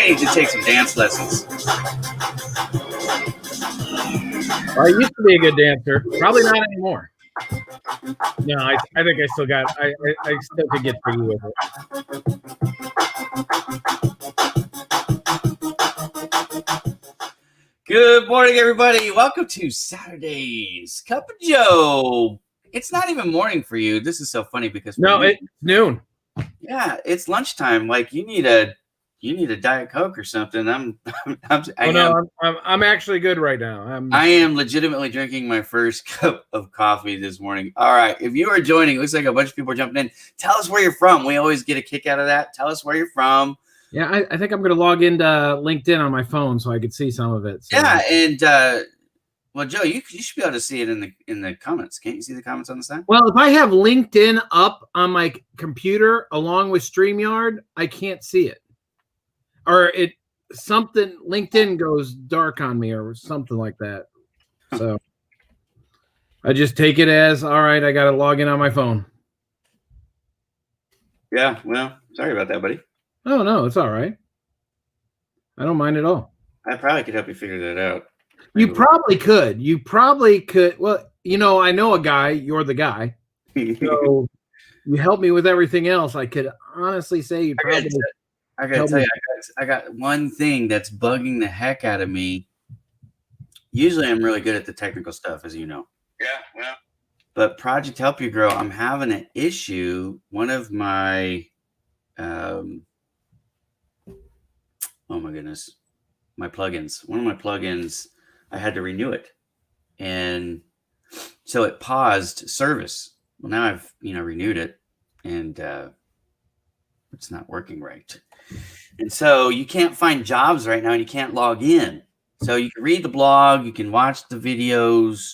need to take some dance lessons. I used to be a good dancer. Probably not anymore. No, I think I still got. I still could get pretty with it. Good morning, everybody. Welcome to Saturday's Cup of Joe. It's not even morning for you. This is so funny because it's noon. Yeah, it's lunchtime. Like you need a Diet Coke or something. I'm actually good right now. I am legitimately drinking my first cup of coffee this morning. All right, if you are joining, it looks like a bunch of people are jumping in. Tell us where you're from. We always get a kick out of that. Tell us where you're from. Yeah, I think I'm going to log into LinkedIn on my phone so I could see some of it. So. Yeah, and well, Joe, you should be able to see it in the comments. Can't you see the comments on the side? Well, if I have LinkedIn up on my computer along with StreamYard, I can't see it. Or LinkedIn goes dark on me or something like that. So I just take it as, all right, I got to log in on my phone. Yeah, well, sorry about that, buddy. Oh, no, it's all right. I don't mind at all. I probably could help you figure that out. You probably could. Well, I know a guy. You're the guy. So you help me with everything else. I could honestly say you probably. I gotta tell you, I got one thing that's bugging the heck out of me. Usually, I'm really good at the technical stuff, as you know. Yeah, well. But Project Help You Grow, I'm having an issue. One of my, oh my goodness, my plugins. One of my plugins, I had to renew it, and so it paused service. Well, now I've renewed it, and it's not working right. And so you can't find jobs right now, and you can't log in. So you can read the blog, you can watch the videos,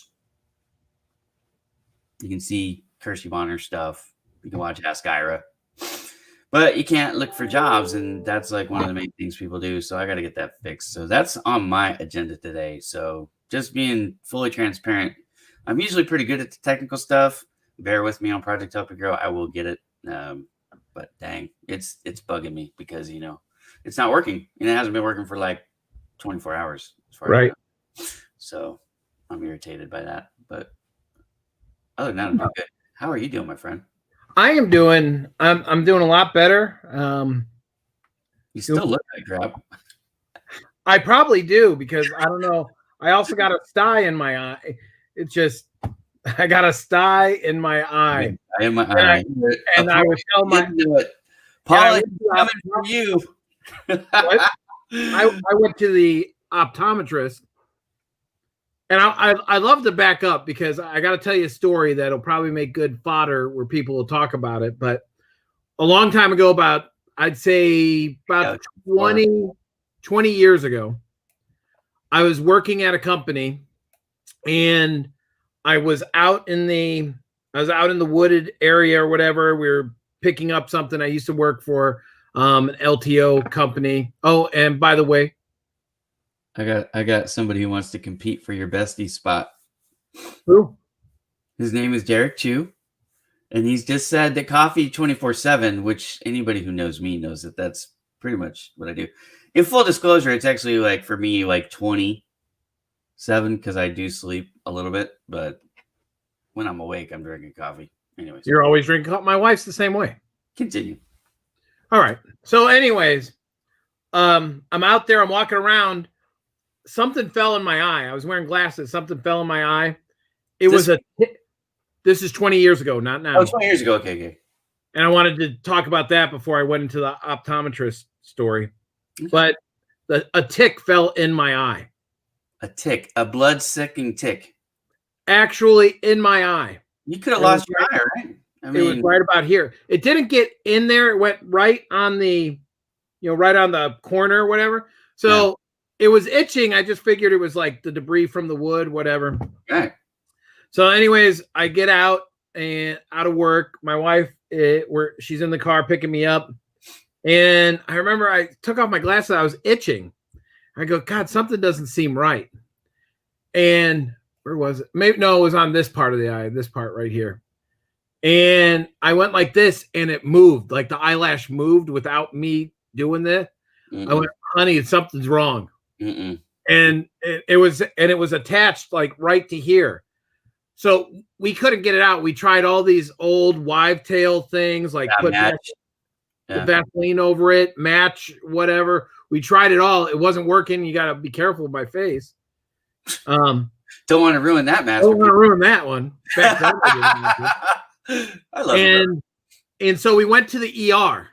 you can see Kirsty Bonner stuff, you can watch Ask Ira, but you can't look for jobs, and that's like one of the main things people do. So I got to get that fixed. So that's on my agenda today. So just being fully transparent, I'm usually pretty good at the technical stuff. Bear with me on Project Help You Grow. I will get it. But dang, it's bugging me because it's not working, and it hasn't been working for like 24 hours. Right. So I'm irritated by that. But other than that, I'm doing good. How are you doing, my friend? I'm doing a lot better. You still look like crap. I probably do because I don't know. I also got a sty in my eye. It's just I got a sty in my eye. In my eye. And I was telling my Paul, coming for you. I went to the optometrist, and I love to back up because I got to tell you a story that'll probably make good fodder where people will talk about it. But a long time ago, I'd say about 20 years ago, I was working at a company, and I was out in the wooded area or whatever. We were picking up something. I used to work for an LTO company. Oh, and by the way, I got somebody who wants to compete for your bestie spot. Who? His name is Derek Chu, and he's just said that coffee 24/7, which anybody who knows me knows that that's pretty much what I do. In full disclosure, it's actually like for me like 27 because I do sleep a little bit, but when I'm awake, I'm drinking coffee. Anyways, you're always drinking coffee. My wife's the same way. Continue. All right. So, anyways, I'm out there. I'm walking around. Something fell in my eye. I was wearing glasses. Something fell in my eye. This is 20 years ago, not now. Oh, 20 years ago. Okay. And I wanted to talk about that before I went into the optometrist story. Okay. But a tick fell in my eye. A tick, a blood-sucking tick. Actually, in my eye. You could have lost your eye, right? It was right about here. It didn't get in there. It went right on the, right on the corner or whatever. So It was itching. I just figured it was like the debris from the wood, whatever. Okay. So anyways, I get out of work. My wife, she's in the car picking me up. And I remember I took off my glasses. I was itching. I go, God, something doesn't seem right. And where was it? Maybe no, it was on this part of the eye, this part right here. And I went like this, and it moved, like the eyelash moved without me doing this. Mm-hmm. I went, honey, something's wrong. Mm-mm. And it was attached like right to here. So we couldn't get it out. We tried all these old wive tail things, like put Match. Vaseline over it, match, whatever. We tried it all. It wasn't working. You got to be careful with my face. Don't want to ruin that match. Don't want to ruin that one. I love it. And so we went to the ER.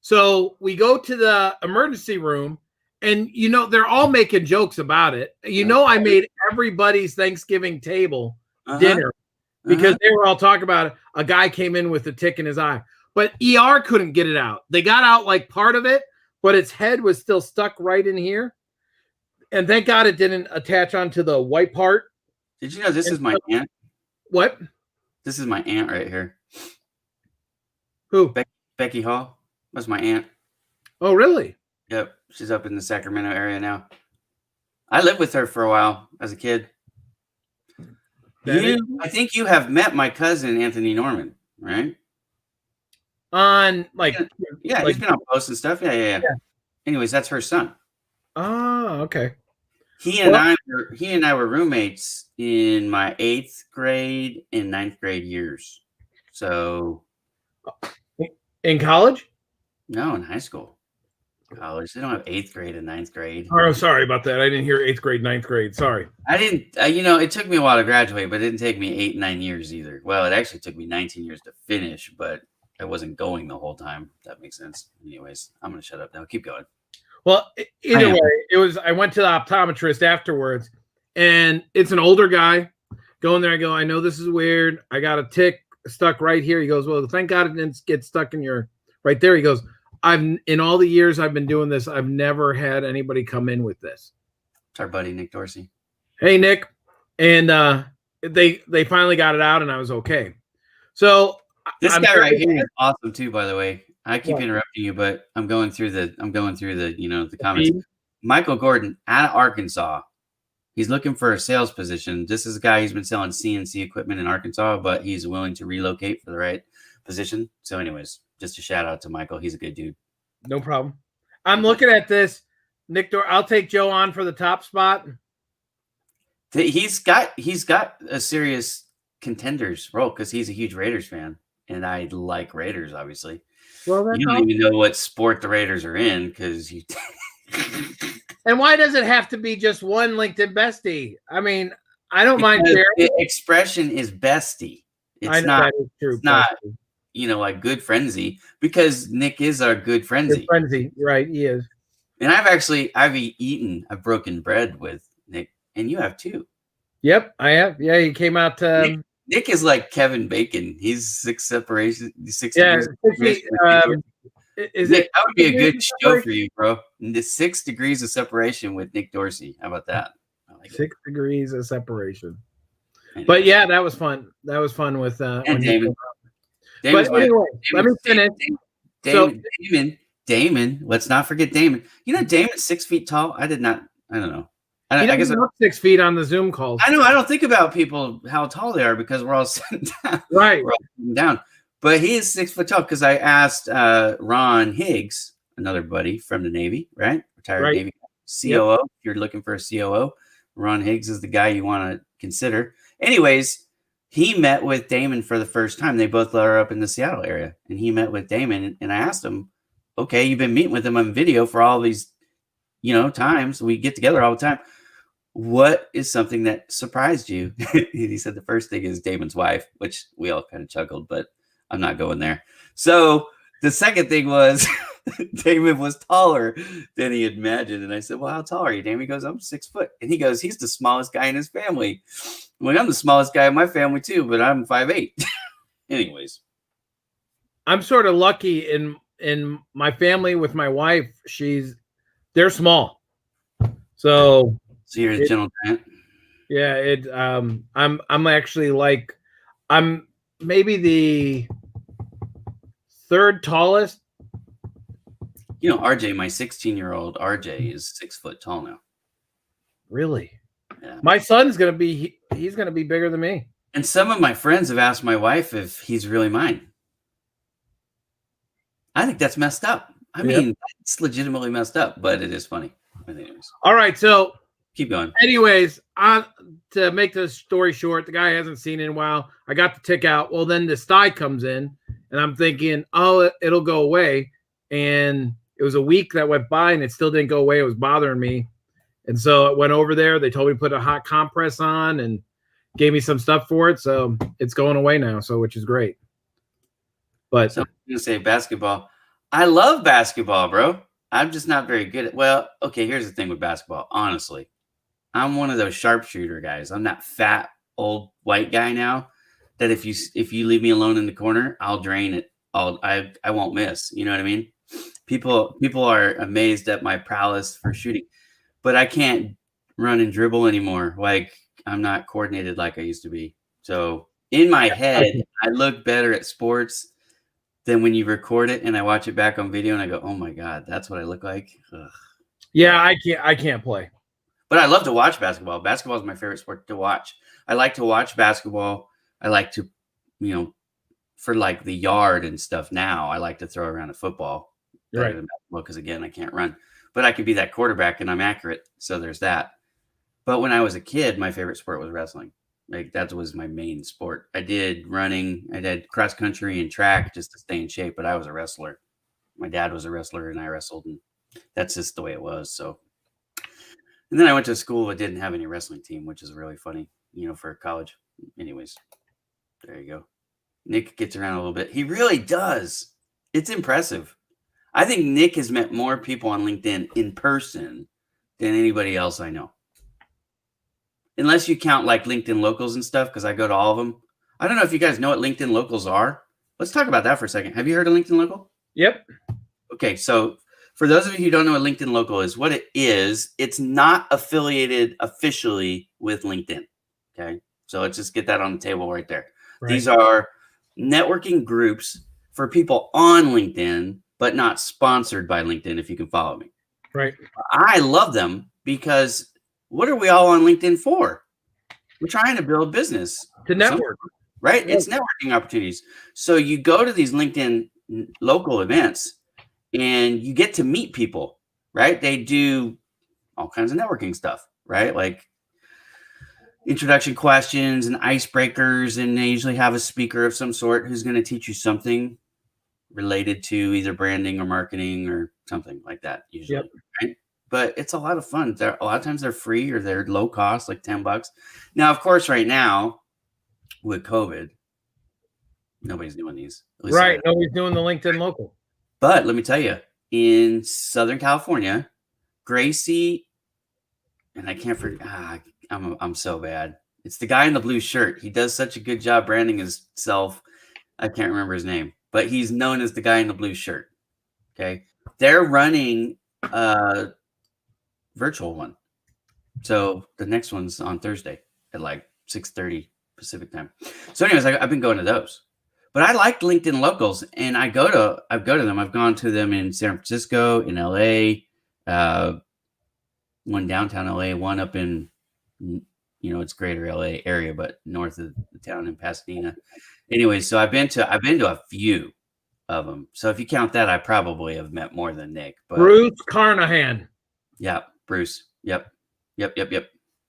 So we go to the emergency room, and they're all making jokes about it. I made everybody's Thanksgiving table dinner because they were all talking about it. A guy came in with a tick in his eye, but ER couldn't get it out. They got out like part of it, but its head was still stuck right in here. And thank God it didn't attach onto the white part. Did you know this is my aunt? What? This is my aunt right here. Who? Becky Hall. That's my aunt. Oh, really? Yep. She's up in the Sacramento area now. I lived with her for a while as a kid. I think you have met my cousin, Anthony Norman, right? On he's been on posts and stuff. Yeah. Anyways, that's her son. Oh, okay. He and I were roommates in my 8th grade and 9th grade years. So in college? No, in high school. College. They don't have 8th grade and 9th grade. Oh, sorry about that. I didn't hear 8th grade, 9th grade. Sorry. I didn't, it took me a while to graduate, but it didn't take me 8, 9 years either. Well, it actually took me 19 years to finish, but I wasn't going the whole time. If that makes sense. Anyways, I'm going to shut up now. Keep going. Well, either way, I went to the optometrist afterwards, and it's an older guy. Go in there, I go, I know this is weird. I got a tick stuck right here. He goes, well, thank God it didn't get stuck in your right there. He goes, in all the years I've been doing this, I've never had anybody come in with this. It's our buddy Nick Dorsey. Hey, Nick. And they finally got it out, and I was okay. So this guy right here is awesome too, by the way. I keep interrupting you, but I'm going through the the comments. Michael Gordon out of Arkansas. He's looking for a sales position. This is a guy who's been selling CNC equipment in Arkansas, but he's willing to relocate for the right position. So anyways, just a shout out to Michael. He's a good dude. No problem. I'm looking at this. Nick, I'll take Joe on for the top spot. He's got a serious contenders role because he's a huge Raiders fan, and I like Raiders, obviously. Well, you don't even know what sport the Raiders are in because you. And why does it have to be just one LinkedIn bestie? I mean, I don't mind. The expression is bestie. It's not. That is true, it's not. Like good friendsy, because Nick is our good friendsy. Good friendsy, right? He is. And I've broken bread with Nick, and you have too. Yep, I have. Yeah, he came out. Nick is like Kevin Bacon. He's 6 separations. 6 degrees. Nick, that would be a good show for you, bro. The 6 degrees of separation with Nick Dorsey. How about that? I like 6 degrees of separation. But yeah, that was fun. That was fun with and Damon. But anyway, let me finish. Damon. Let's not forget Damon. Damon's 6 feet tall. I don't know. I guess I'm up 6 feet on the Zoom calls. I know. I don't think about people how tall they are because we're all sitting down. Right. We're all sitting down. But he is 6 foot tall because I asked Ron Higgs, another buddy from the Navy, right? Retired Navy COO. Yep. If you're looking for a COO, Ron Higgs is the guy you want to consider. Anyways, he met with Damon for the first time. They both are up in the Seattle area, and he met with Damon. And I asked him, "Okay, you've been meeting with him on video for all these, times. We get together all the time. What is something that surprised you?" He said the first thing is Damon's wife, which we all kind of chuckled, but I'm not going there. So the second thing was Damon was taller than he imagined. And I said, well, how tall are you, Damon? He goes, I'm 6 foot. And he goes, he's the smallest guy in his family. Well, I'm the smallest guy in my family too, but I'm 5'8". Anyways. I'm sort of lucky in my family with my wife. They're small. So you're a gentle giant. Yeah, I'm actually like, I'm maybe the 3rd tallest. RJ, my 16-year-old RJ is 6 foot tall now. Really? Yeah. My son's gonna be he's gonna be bigger than me. And some of my friends have asked my wife if he's really mine. I think that's messed up. I mean, it's legitimately messed up, but it is funny. But anyways, All right, so keep going. anyways, to make the story short, the guy hasn't seen it in a while. I got the tick out. Well, then the sty comes in, and I'm thinking, oh, it'll go away. And it was a week that went by, and it still didn't go away. It was bothering me. And so I went over there. They told me to put a hot compress on and gave me some stuff for it. So it's going away now, so which is great. But so I'm going to say basketball. I love basketball, bro. I'm just not very good at. Well, okay, here's the thing with basketball. Honestly, I'm one of those sharpshooter guys. I'm that fat old white guy now that if you leave me alone in the corner, I'll drain it. I won't miss. You know what I mean? People are amazed at my prowess for shooting, but I can't run and dribble anymore. Like I'm not coordinated like I used to be. So in my head, I look better at sports than when you record it and I watch it back on video and I go, oh my God, that's what I look like. Ugh. Yeah, I can't play. But I love to watch basketball. Basketball is my favorite sport to watch. I like to watch basketball. I like to, for like the yard and stuff now, I like to throw around a football better than basketball because, again, I can't run. But I can be that quarterback and I'm accurate. So there's that. But when I was a kid, my favorite sport was wrestling. Like that was my main sport. I did running. I did cross country and track just to stay in shape. But I was a wrestler. My dad was a wrestler and I wrestled. And that's just the way it was. So. And then I went to a school that didn't have any wrestling team, which is really funny, for college. Anyways, there you go. Nick gets around a little bit. He really does. It's impressive. I think Nick has met more people on LinkedIn in person than anybody else I know. Unless you count like LinkedIn locals and stuff, because I go to all of them. I don't know if you guys know what LinkedIn locals are. Let's talk about that for a second. Have you heard of LinkedIn local? Yep. Okay, so for those of you who don't know what LinkedIn local is, what it is, it's not affiliated officially with LinkedIn. Okay, so let's just get that on the table right there. Right. These are networking groups for people on LinkedIn, but not sponsored by LinkedIn, if you can follow me. Right. I love them because what are we all on LinkedIn for? We're trying to build business. To network. Right? Yep. It's networking opportunities. So you go to these LinkedIn local events and you get to meet people, right? They do all kinds of networking stuff, right? Like introduction questions and icebreakers, and they usually have a speaker of some sort who's going to teach you something related to either branding or marketing or something like that, usually, yep. Right? But it's a lot of fun. A lot of times they're free or they're low cost, like $10. Now, of course, right now with COVID, nobody's doing these. Right. Nobody's doing the LinkedIn local. But let me tell you, in Southern California, Gracie, and I can't forget, I'm so bad. It's the guy in the blue shirt. He does such a good job branding himself. I can't remember his name, but he's known as the guy in the blue shirt. Okay. They're running a virtual one. So the next one's on Thursday at like 6:30 Pacific time. So anyways, I've been going to those. But I like LinkedIn locals, and I go to them. I've gone to them in San Francisco, in LA, one downtown LA, one up in, it's greater LA area, but north of the town in Pasadena. Anyway, so I've been to a few of them. So if you count that, I probably have met more than Nick. But Bruce Carnahan. Yeah, Bruce. Yep.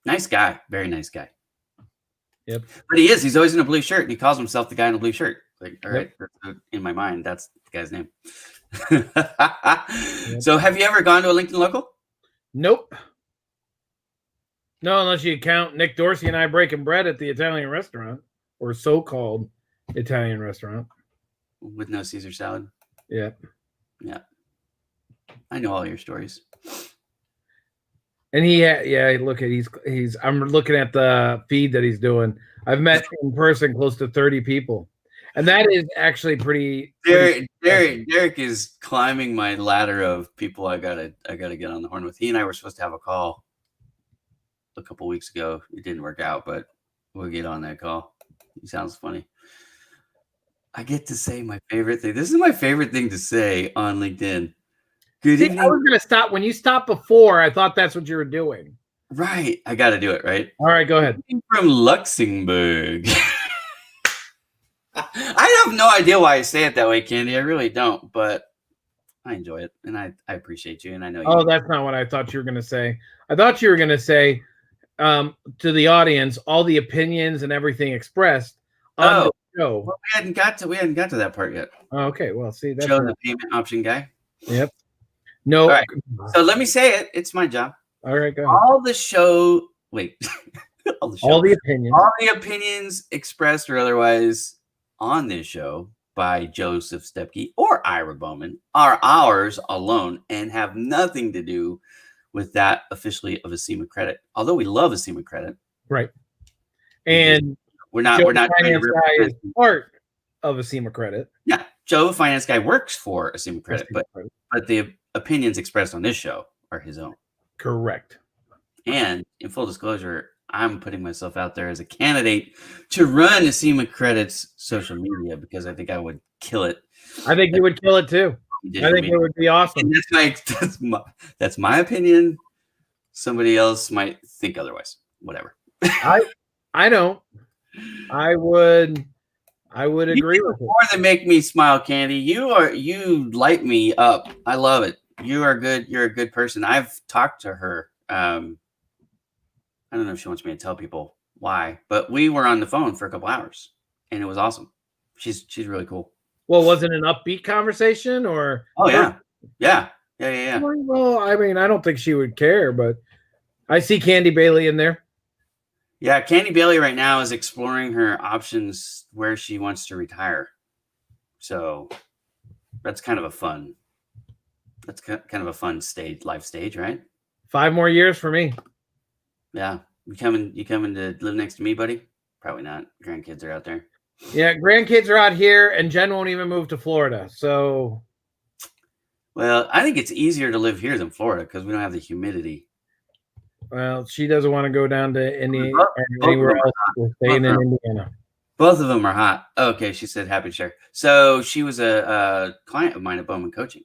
Nice guy. Very nice guy. Yep. But he's always in a blue shirt, and he calls himself the guy in a blue shirt. Like, all right, in my mind, that's the guy's name. Yep. So have you ever gone to a LinkedIn local? Nope. No, unless you count Nick Dorsey and I breaking bread at the Italian restaurant, or so-called Italian restaurant. With no Caesar salad? Yeah. Yeah. I know all your stories. And look at he's I'm looking at the feed that he's doing. I've met in person close to 30 people. And that is actually pretty Derek is climbing my ladder of people I gotta get on the horn with. He and I were supposed to have a call a couple weeks ago. It didn't work out, but we'll get on that call. He sounds funny. I get to say my favorite thing. This is my favorite thing to say on LinkedIn. Good evening. I was going to stop. When you stopped before, I thought that's what you were doing. Right. I got to do it, right? All right, go ahead. I'm from Luxembourg. I have no idea why I say it that way, Candy. I really don't. But I enjoy it, and I appreciate you, and I know you. Oh, that's not what I thought you were going to say. I thought you were going to say to the audience, all the opinions and everything expressed on the show. Well, we hadn't got to that part yet. Oh, okay, well, see, that's Joe, the payment option guy. Yep. No. All right. So let me say it. It's my job. All right, go ahead. All the show. Wait. All the opinions. All the opinions expressed or otherwise on this show by Joseph Stepke or Ira Bowman are ours alone and have nothing to do with that officially of Acima Credit. Although we love Acima Credit, right? And we're not finance guy is part of Acima Credit. Yeah, Joe, finance guy, works for Acima Credit, but the opinions expressed on this show are his own. Correct. And in full disclosure, I'm putting myself out there as a candidate to run Acima Credit's social media because I think I would kill it. I think you would kill it too. I think it would be awesome. That's my opinion. Somebody else might think otherwise. Whatever. I don't. I would agree with it. More than make me smile, Candy. You light me up. I love it. You are good. You're a good person. I've talked to her. I don't know if she wants me to tell people why, but we were on the phone for a couple hours, and it was awesome. She's really cool. Well, was it an upbeat conversation or? Oh yeah. Well, I mean, I don't think she would care, but I see Candy Bailey in there. Yeah, Candy Bailey right now is exploring her options where she wants to retire. So that's kind of a fun. That's kind of a fun life stage, right? 5 more years for me. Yeah, you coming to live next to me, buddy? Probably not. Grandkids are out there. Yeah, grandkids are out here, and Jen won't even move to Florida. So, well, I think it's easier to live here than Florida because we don't have the humidity. Well, she doesn't want to go down to anywhere else. We're staying in Indiana. Both of them are hot. Okay, she said happy to share. So she was a client of mine at Bowman Coaching.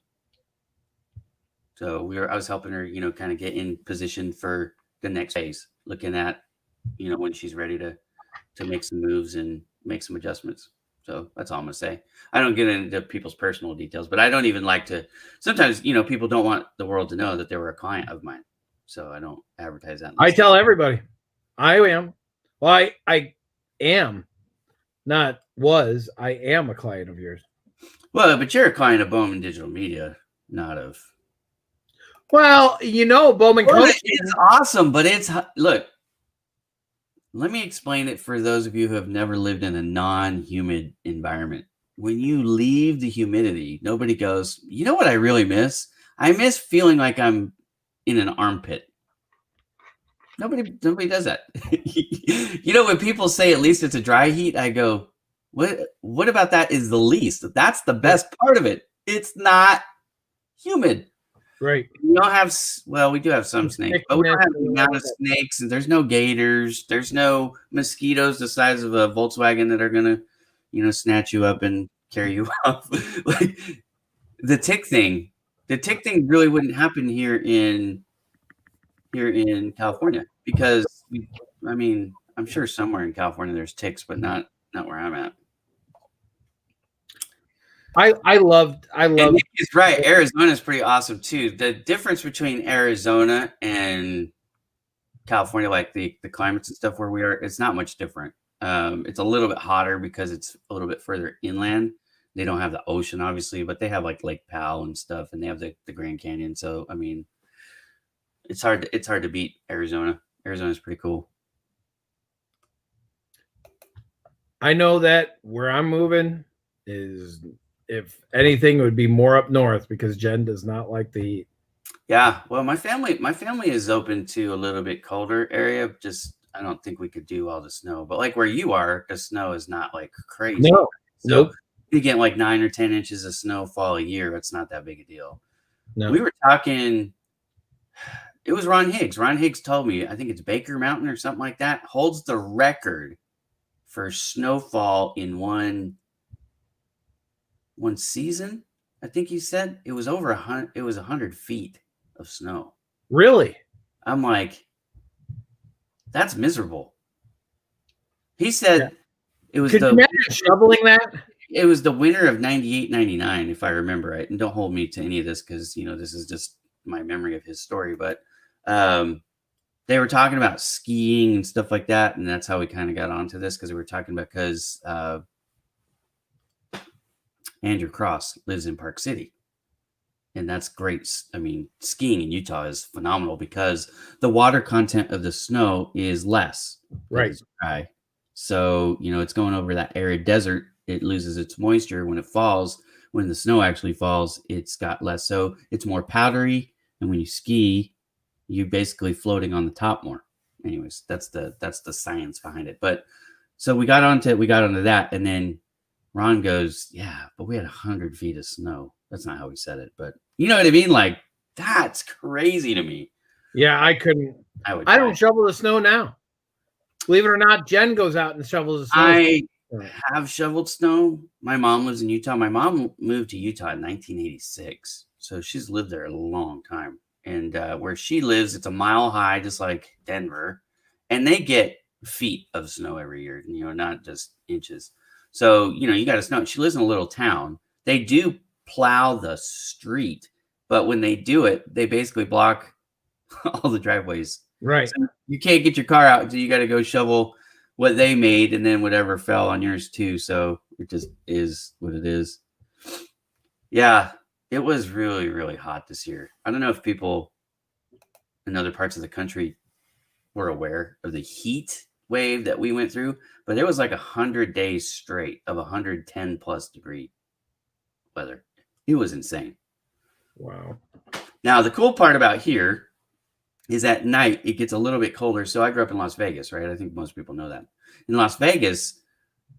So I was helping her, kind of get in position for the next phase, looking at, when she's ready to make some moves and make some adjustments. So that's all I'm gonna say. I don't get into people's personal details, but I don't even like to. Sometimes, people don't want the world to know that they were a client of mine, so I don't advertise that. I tell everybody, I am. Well, I am, not was. I am a client of yours. Well, but you're a client of Bowman Digital Media, not of. Well, Bowman Coaching is awesome, but look. Let me explain it for those of you who have never lived in a non-humid environment. When you leave the humidity, nobody goes, you know what I really miss? I miss feeling like I'm in an armpit. Nobody does that. When people say at least it's a dry heat, I go, what about that is the least? That's the best part of it. It's not humid. Right. We don't have, we do have some snakes, but we don't have the amount of snakes. And there's no gators. There's no mosquitoes the size of a Volkswagen that are going to, snatch you up and carry you off. Like the tick thing really wouldn't happen here in California because I'm sure somewhere in California there's ticks, but not where I'm at. I love. He's right. Arizona is pretty awesome too. The difference between Arizona and California, like the climates and stuff where we are, it's not much different. It's a little bit hotter because it's a little bit further inland. They don't have the ocean, obviously, but they have like Lake Powell and stuff, and they have the Grand Canyon. So it's hard to beat Arizona. Arizona's pretty cool. I know that where I'm moving is. If anything, it would be more up north because Jen does not like the heat. Yeah, well, my family is open to a little bit colder area. Just I don't think we could do all the snow, but like where you are, the snow is not like crazy. No, so nope. You get like 9 or 10 inches of snowfall a year. It's not that big a deal. No. We were talking. It was Ron Higgs. Ron Higgs told me, I think it's Baker Mountain or something like that, holds the record for snowfall in one season. I think he said it was over 100. It was 100 feet of snow. Really? I'm like, that's miserable. He said it was. Could you imagine shoveling that? it was the winter of 98, 99, if I remember right. And don't hold me to any of this because, this is just my memory of his story. But they were talking about skiing and stuff like that. And that's how we kind of got onto this because we were talking about because Andrew Cross lives in Park City. And that's great. I mean, skiing in Utah is phenomenal because the water content of the snow is less. Right. It's dry. So, it's going over that arid desert. It loses its moisture when it falls. When the snow actually falls, it's got less. So it's more powdery. And when you ski, you're basically floating on the top more. Anyways, that's the science behind it. But so we got onto that. And then Ron goes, yeah, but we had 100 feet of snow. That's not how he said it, but you know what I mean? Like, that's crazy to me. Yeah, I couldn't. I don't shovel the snow now. Believe it or not, Jen goes out and shovels the snow. I have shoveled snow. My mom lives in Utah. My mom moved to Utah in 1986. So she's lived there a long time. And where she lives, it's a mile high, just like Denver. And they get feet of snow every year, not just inches. So, you got to snow. She lives in a little town. They do plow the street, but when they do it, they basically block all the driveways. Right. So you can't get your car out, so you got to go shovel what they made and then whatever fell on yours too. So it just is what it is. Yeah, it was really, really hot this year. I don't know if people in other parts of the country were aware of the heat wave that we went through, but it was like 100 days straight of 110 plus degree weather. It was insane. Wow. Now, the cool part about here is at night, it gets a little bit colder. So I grew up in Las Vegas, right? I think most people know that. In Las Vegas,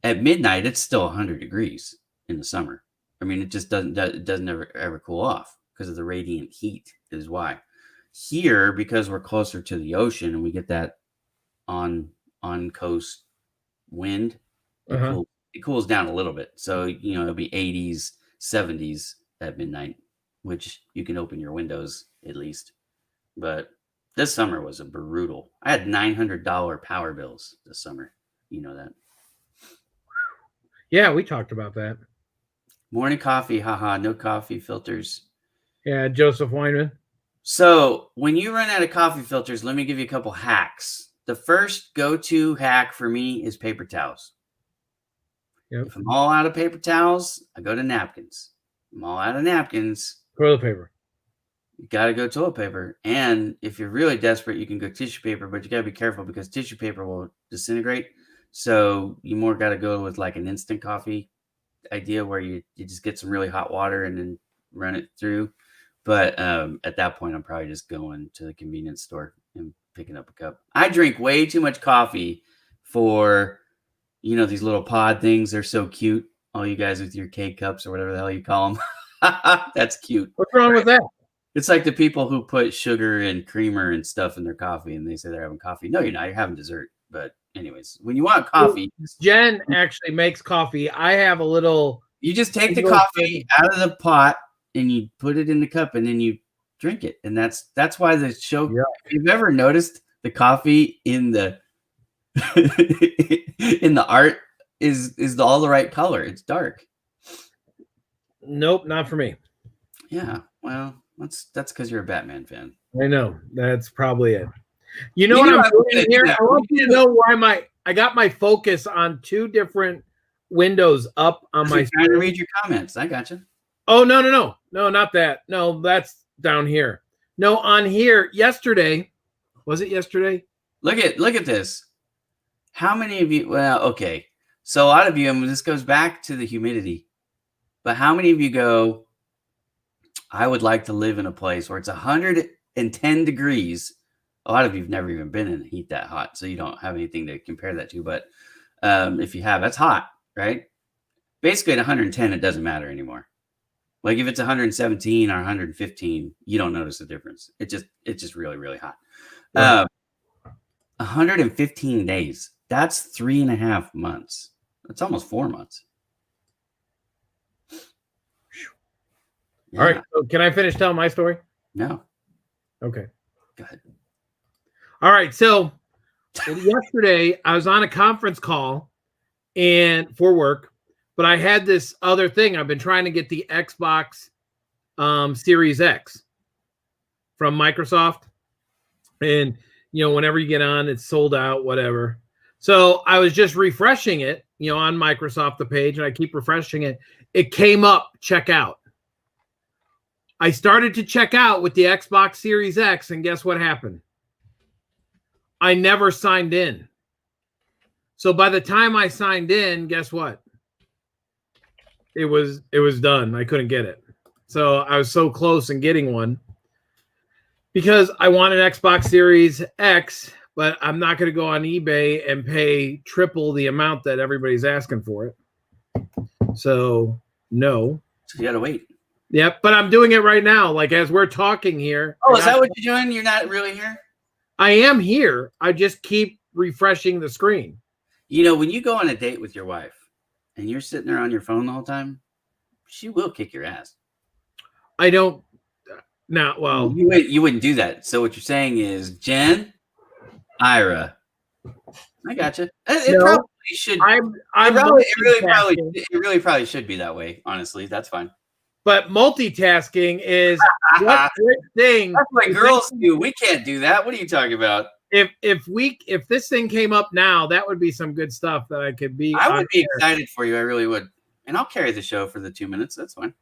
at midnight, it's still 100 degrees in the summer. I mean, it just doesn't ever cool off because of the radiant heat is why. Here, because we're closer to the ocean and we get that on coast wind, it cools down a little bit. So, it'll be 80s, 70s at midnight, which you can open your windows at least. But this summer was a brutal. I had $900 power bills this summer. You know that. Yeah, we talked about that. Morning coffee, haha, no coffee filters. Yeah, Joseph Weinman. So when you run out of coffee filters, let me give you a couple hacks. The first go-to hack for me is paper towels. Yep. If I'm all out of paper towels, I go to napkins. I'm all out of napkins. Toilet paper. You got to go toilet paper. And if you're really desperate, you can go tissue paper, but you got to be careful because tissue paper will disintegrate. So you more got to go with like an instant coffee idea where you just get some really hot water and then run it through. But at that point, I'm probably just going to the convenience store and picking up a cup. I drink way too much coffee for, these little pod things. They're so cute. All you guys with your K-cups or whatever the hell you call them. That's cute. What's wrong with that? It's like the people who put sugar and creamer and stuff in their coffee and they say they're having coffee. No, you're not. You're having dessert. But anyways, when you want coffee. Jen actually makes coffee. I have a little. You just take the coffee out of the pot and you put it in the cup and then you drink it. And that's why the show. Yeah. If you've ever noticed the coffee in the in the art is all the right color. It's dark. Nope, not for me. Yeah, well, that's because you're a Batman fan. I know. That's probably it. You know what I'm doing here? I want you to know why I got my focus on two different windows up on my screen. Trying to read your comments. I got you. Oh, no, not that. No, that's down here. No, on here yesterday. Was it yesterday? Look at this. How many of you? Well, okay. So a lot of you, and this goes back to the humidity. But how many of you go, I would like to live in a place where it's 110 degrees. A lot of you have never even been in heat that hot, so you don't have anything to compare that to. But if you have, that's hot, right? Basically at 110, it doesn't matter anymore. Like if it's 117 or 115, you don't notice the difference. It's just really, really hot. Yeah. 115 days. That's 3.5 months. That's almost 4 months. Yeah. All right. So can I finish telling my story? No. Okay. Go ahead. All right. So yesterday I was on a conference call and for work but I had this other thing. I've been trying to get the Xbox Series X from Microsoft. And, whenever you get on, it's sold out, whatever. So I was just refreshing it, on Microsoft, the page, and I keep refreshing it. It came up, check out. I started to check out with the Xbox Series X, and guess what happened? I never signed in. So by the time I signed in, guess what? It was done. I couldn't get it. So I was so close in getting one because I want an Xbox Series X, but I'm not going to go on eBay and pay triple the amount that everybody's asking for it. So no. So you got to wait. Yep, but I'm doing it right now. Like as we're talking here. Oh, is that what you're doing? You're not really here? I am here. I just keep refreshing the screen. When you go on a date with your wife and you're sitting there on your phone the whole time, she will kick your ass. I don't. Now, well, you wouldn't do that. So what you're saying is, Jen, Ira, I gotcha. It probably should. It really probably should be that way. Honestly, that's fine. But multitasking is what good thing. That's what girls do. We can't do that. What are you talking about? If this thing came up now, that would be some good stuff that I could be. I would be excited for you. I really would, and I'll carry the show for the 2 minutes. That's fine.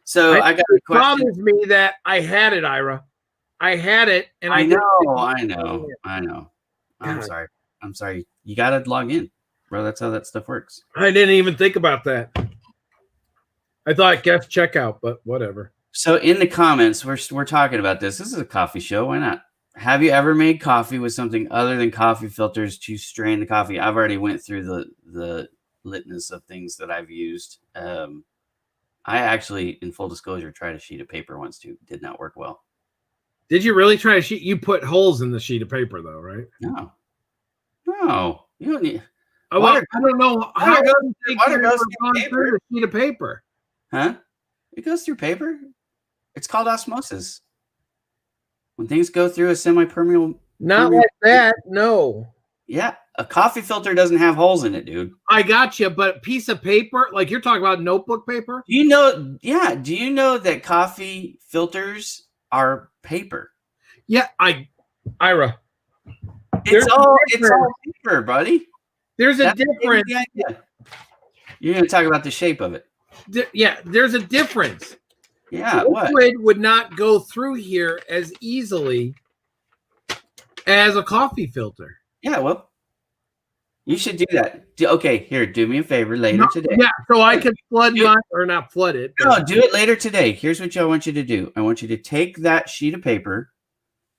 So I got a question. Promise me that I had it, Ira. I had it, and I know. I'm sorry. You got to log in, bro. That's how that stuff works. I didn't even think about that. I thought guest checkout, but whatever. So in the comments, we're talking about this. This is a coffee show. Why not? Have you ever made coffee with something other than coffee filters to strain the coffee? I've already went through the litmus of things that I've used. I actually, in full disclosure, tried a sheet of paper once too. Did not work well. Did you really try a sheet? You put holes in the sheet of paper though, right? No. You don't need. I don't know how water goes through the sheet of paper. Huh? It goes through paper. It's called osmosis. When things go through a semi-permeable. Not like that, no. Yeah, a coffee filter doesn't have holes in it, dude. I got you, but piece of paper, like you're talking about notebook paper? Do you know that coffee filters are paper? Yeah, Ira. It's all paper, buddy. There's a difference. You're going to talk about the shape of it. There's a difference. Yeah, liquid would not go through here as easily as a coffee filter. Yeah, well, you should do that. Okay, here, do me a favor later today. Yeah, so I can flood or not flood it. No, do it later today. Here's what I want you to do. I want you to take that sheet of paper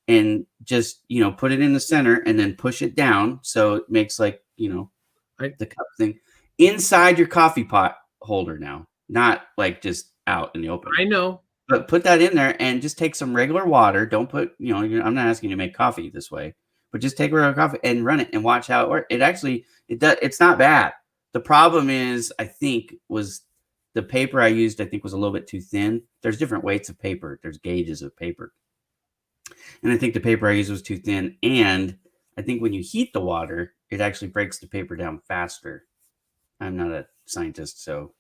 and just, put it in the center and then push it down so it makes like, the cup thing inside your coffee pot holder now, not like just out in the open. I know. But put that in there and just take some regular water. Don't put, I'm not asking you to make coffee this way, but just take regular coffee and run it and watch how it works. It's not bad. The problem is, I think, was the paper I used, was a little bit too thin. There's different weights of paper. There's gauges of paper. And I think the paper I used was too thin. And I think when you heat the water, it actually breaks the paper down faster. I'm not a scientist, so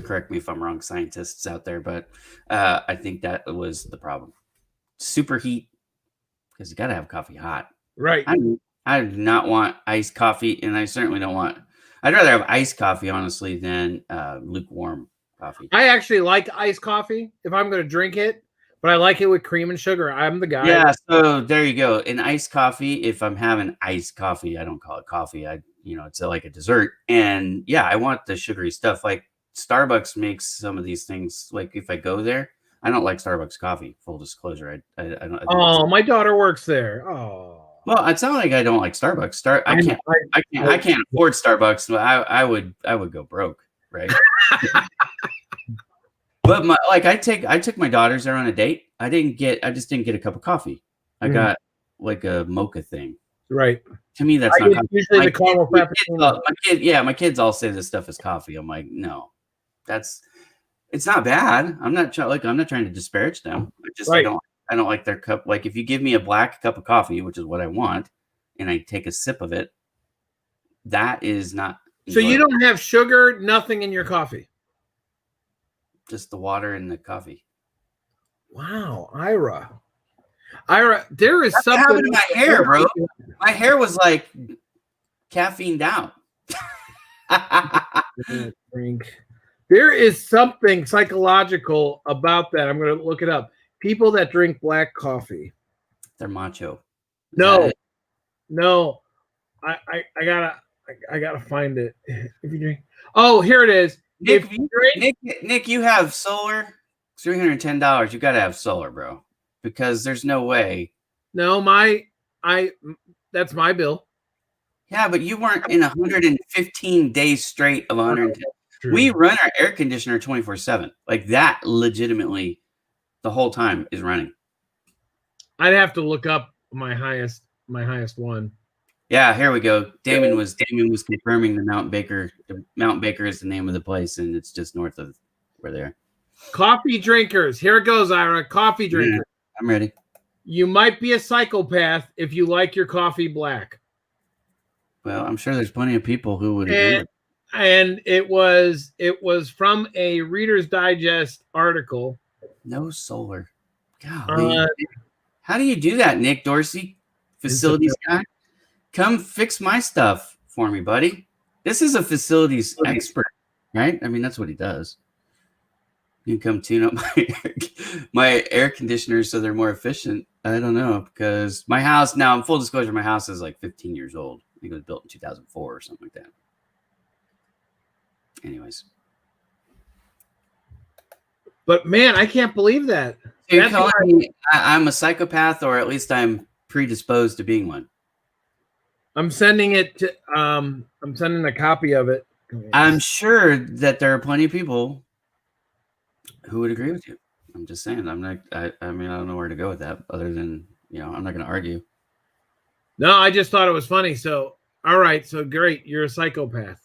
correct me if I'm wrong, scientists out there, but I think that was the problem. Superheat, because you got to have coffee hot. Right. I do not want iced coffee, and I certainly don't want. I'd rather have iced coffee, honestly, than lukewarm coffee. I actually like iced coffee if I'm going to drink it, but I like it with cream and sugar. I'm the guy. Yeah, so there you go. In iced coffee, if I'm having iced coffee, I don't call it coffee. It's like a dessert, and yeah, I want the sugary stuff. Like Starbucks makes some of these things. Like if I go there, I don't like Starbucks coffee. Full disclosure, I don't. My daughter works there. Oh. Well, it's not like I don't like Starbucks. I can't afford Starbucks. So I would go broke, right? But I took my daughters there on a date. I just didn't get a cup of coffee. I got like a mocha thing. Right. To me, that's not coffee. Usually the caramel frappuccino. My kids all say this stuff is coffee. I'm like, no, it's not bad. I'm not trying to disparage them. I don't like their cup. Like if you give me a black cup of coffee, which is what I want, and I take a sip of it, that is not So Enjoy you it. don't have sugar, nothing in your coffee. Just the water and the coffee. Wow, Ira. Ira, there is That's what something happened to my hair, bro. My hair was like caffeined out. Drink. There is something psychological about that. I'm going to look it up. People that drink black coffee. They're macho. Is that No, it? no. I gotta find it. If you drink, oh, here it is. Nick, If you drink, Nick, you have solar. $310. You got to have solar, bro, because there's no way. no, that's my bill. Yeah, but you weren't in 115 days straight of 110. We run our air conditioner 24/7. Like that legitimately the whole time is running. I'd have to look up my highest one. Yeah, here we go. Damon was confirming the Mount Baker. The Mount Baker is the name of the place, and it's just north of where they are. Coffee drinkers. Here it goes, Ira. Coffee drinkers. Yeah, I'm ready. You might be a psychopath if you like your coffee black. Well, I'm sure there's plenty of people who would agree with and it was from a Reader's Digest article. No solar. Golly. How do you do that, Nick Dorsey, facilities guy? Come fix my stuff for me, buddy. This is a facilities expert, right? I mean, that's what he does. You can come tune up my air conditioners so they're more efficient. I don't know, because my house now, in full disclosure, my house is like 15 years old. I think it was built in 2004 or something like that. Anyways. But man, I can't believe that. So you're telling me I'm a psychopath, or at least I'm predisposed to being one. I'm sending it to I'm sending a copy of it. I'm sure that there are plenty of people who would agree with you. I'm just saying. I mean, I don't know where to go with that other than, I'm not going to argue. No, I just thought it was funny. So, all right. So great. You're a psychopath.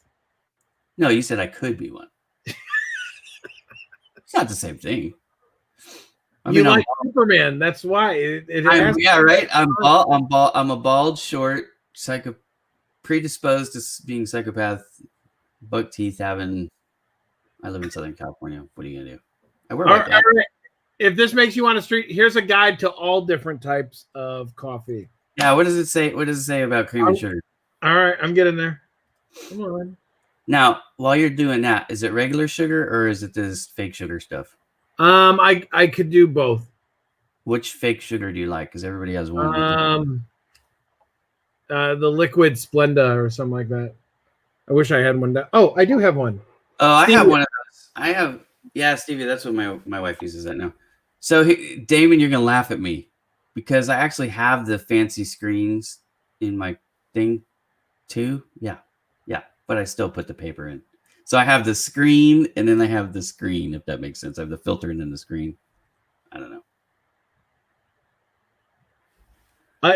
No, you said I could be one. It's not the same thing. You like Superman. That's why. Yeah, right. I'm a bald, short, predisposed to being psychopath, buck teeth having. I live in Southern California. What are you gonna do? I wear white. Right. If this makes you want to street, here's a guide to all different types of coffee. Yeah. What does it say? What does it say about cream and sugar? All right, I'm getting there. Come on. Now, while you're doing that, is it regular sugar or is it this fake sugar stuff? I could do both. Which fake sugar do you like? Because everybody has one. The liquid Splenda or something like that. I wish I had one. Oh, I do have one. Oh, Stevie. I have one of those. Yeah, Stevie. That's what my wife uses that now. So, Damon, you're gonna laugh at me because I actually have the fancy screens in my thing too. Yeah. But I still put the paper in. So I have the screen and then I have the screen, if that makes sense. I have the filter and then the screen. I don't know.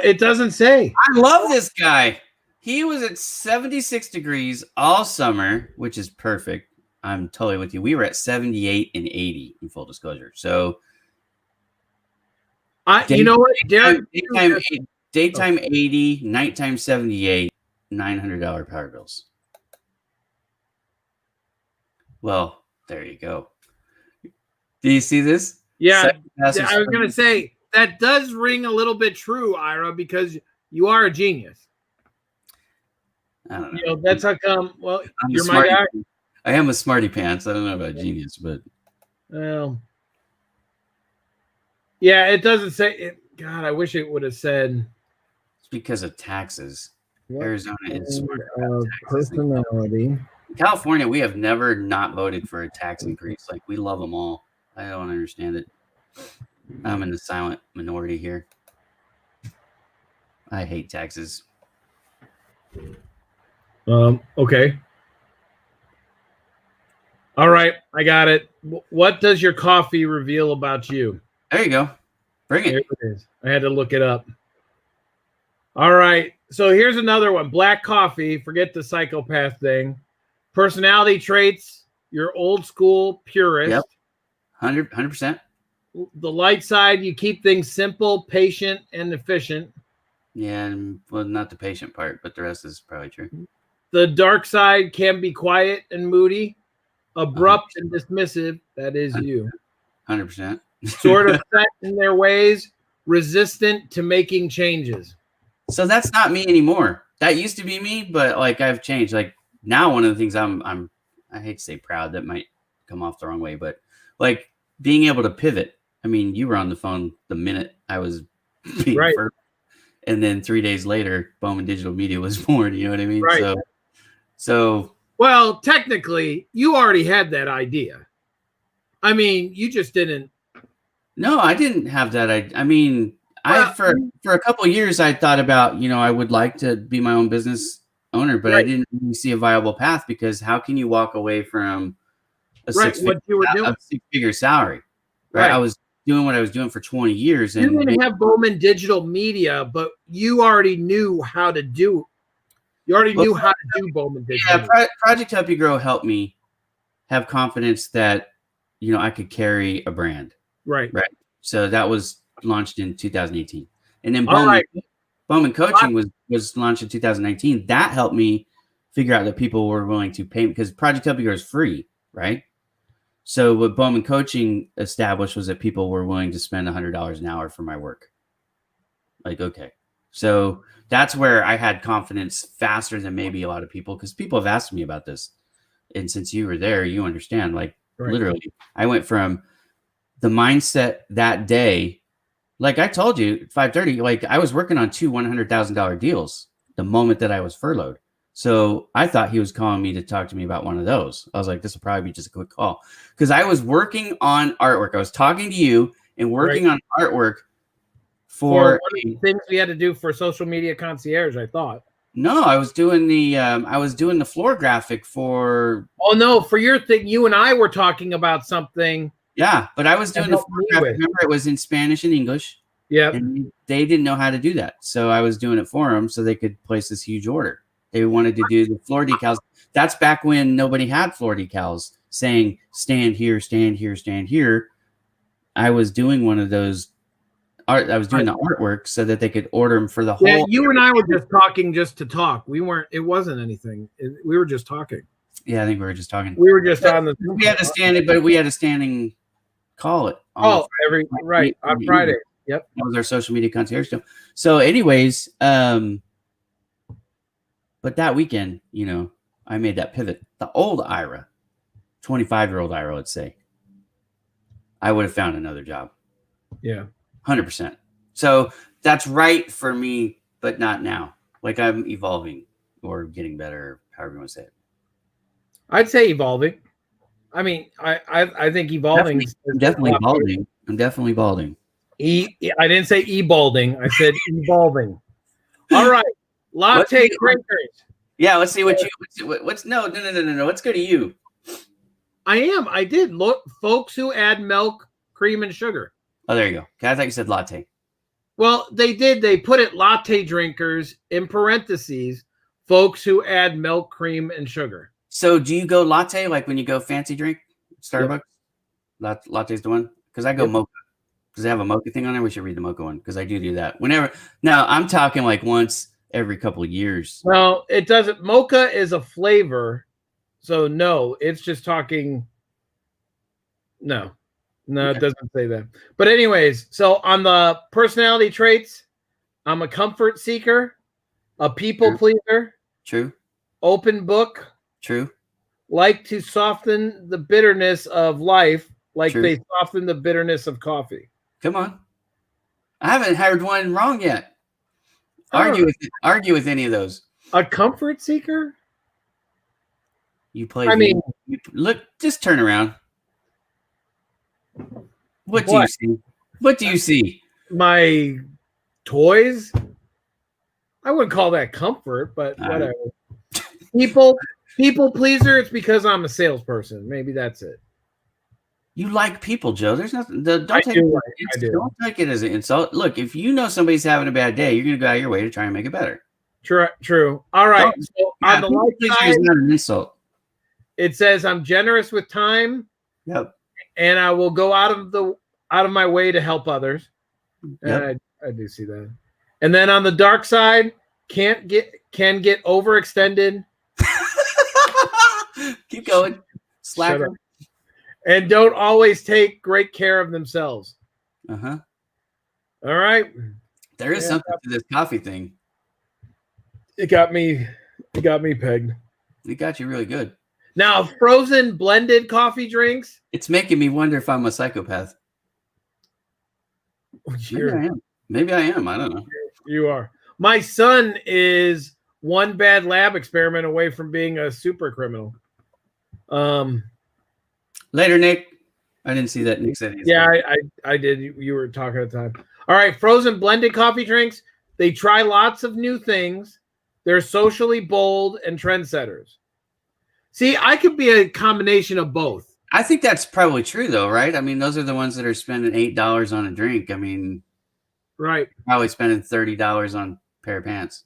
It doesn't say. I love this guy. He was at 76 degrees all summer, which is perfect. I'm totally with you. We were at 78 and 80 in full disclosure. So you know what? Daytime 80, nighttime 78, $900 power bills. Well, there you go. Do you see this? Yeah, I was going to say that does ring a little bit true, Ira, because you are a genius. I don't know. That's how come. Well, you're my guy. I am a smarty pants. I don't know about genius, but well, yeah, it doesn't say it. God, I wish it would have said. It's because of taxes. Arizona is smart about personality. In California, we have never not voted for a tax increase. Like, we love them all. I don't understand it. I'm in the silent minority here. I hate taxes. Okay. All right, I got it. What does your coffee reveal about you? There you go. Bring it. There it is. I had to look it up. All right. So here's another one. Black coffee. Forget the psychopath thing. Personality traits. You're old school purist. Yep. 100%. The light side, you keep things simple, patient, and efficient. Yeah, well, not the patient part, but the rest is probably true. The dark side can be quiet and moody, abrupt and dismissive. That is you. 100%. Sort of set in their ways, resistant to making changes. So that's not me anymore. That used to be me, but like I've changed. Like now, one of the things I hate to say proud, that might come off the wrong way, but like being able to pivot. I mean, you were on the phone the minute I was being Right. first, and then 3 days later, Bowman Digital Media was born. You know what I mean? Right. So well, technically, you already had that idea. I mean, you just didn't. No, I didn't have that. I mean, for a couple of years, I thought about, I would like to be my own business owner, but I didn't really see a viable path, because how can you walk away from a six-figure salary? Right. I was doing what I was doing for 20 years. And you didn't have Bowman Digital Media, but you already knew how to do. You already knew how to do Bowman Digital. Yeah, Project Help You Grow helped me have confidence that, I could carry a brand. Right. So that was launched in 2018, and then Bowman Coaching was launched in 2019. That helped me figure out that people were willing to pay me, because Project Help You Grow is free, right? So what Bowman Coaching established was that people were willing to spend $100 an hour for my work. Like, okay, so that's where I had confidence faster than maybe a lot of people, because people have asked me about this, and since you were there, you understand. Like literally, I went from the mindset that day, like I told you, 5:30, like I was working on 2 $100,000 deals the moment that I was furloughed. So I thought he was calling me to talk to me about one of those. I was like, this will probably be just a quick call, because I was working on artwork. I was talking to you and working on artwork for things we had to do for Social Media Concierge, I thought. No, I was doing the floor graphic for. Oh no, for your thing, you and I were talking about something. Yeah, but I was doing the floor graphic. Remember, it was in Spanish and English. Yeah, and they didn't know how to do that, so I was doing it for them so they could place this huge order. They wanted to do the floor decals. That's back when nobody had floor decals saying "stand here, stand here, stand here." I was doing one of those. I was doing the artwork so that they could order them for the whole. Yeah, you and I were just talking just to talk. We weren't. It wasn't anything. We were just talking. Yeah, I think we were just talking. We were just on the. We had a standing call it. On Friday. Yep, that was our social media concierge show. So, anyways, but that weekend, I made that pivot. The old Ira, 25-year-old Ira, let's say, I would have found another job. Yeah. 100%. So that's right for me, but not now. Like I'm evolving or getting better, however you want to say it. I'd say evolving. I mean, I think evolving. I'm definitely balding. I didn't say e-balding. I said evolving. All right, latte drinkers. Yeah, let's see what what's no. Let's go to you. I did look, folks who add milk, cream, and sugar. Oh, there you go. I thought you said latte. Well, they did. They put it latte drinkers in parentheses, folks who add milk, cream, and sugar. So do you go latte like when you go fancy drink, Starbucks? Yep. Latte's the one? Because I go mocha. Does it have a mocha thing on there? We should read the mocha one, because I do that. Whenever. Now, I'm talking like once every couple of years. Well, it doesn't. Mocha is a flavor. So, no, it's just talking. No. No, okay. It doesn't say that. But anyways, so on the personality traits, I'm a comfort seeker, a people pleaser. True. Open book. True. Like to soften the bitterness of life, like they soften the bitterness of coffee. Come on. I haven't heard one wrong yet. Argue with any of those. A comfort seeker? Look, just turn around. What do you see? What do you see? My toys? I wouldn't call that comfort, but whatever. People pleaser, it's because I'm a salesperson. Maybe that's it. You like people, Joe. There's nothing. Don't take it as an insult. Look, if you know somebody's having a bad day, you're going to go out of your way to try and make it better. True. All right. So on the light side, is not an insult. It says I'm generous with time. Yep. And I will go out of my way to help others. Yep. And I do see that. And then on the dark side, can get overextended, Keep going. Shut Slacker. up. And don't always take great care of themselves. Uh-huh. All right. There is something to this coffee thing. It got me pegged. It got you really good. Now, frozen blended coffee drinks. It's making me wonder if I'm a psychopath. Maybe I am. Maybe I am. I don't know. You are. My son is one bad lab experiment away from being a super criminal. Later, Nick. I didn't see that. Nick said he's yeah, I did. You were talking at the time. All right, frozen blended coffee drinks. They try lots of new things. They're socially bold and trendsetters. See, I could be a combination of both. I think that's probably true, though, right? I mean, those are the ones that are spending $8 on a drink. I mean, right? Probably spending $30 on a pair of pants.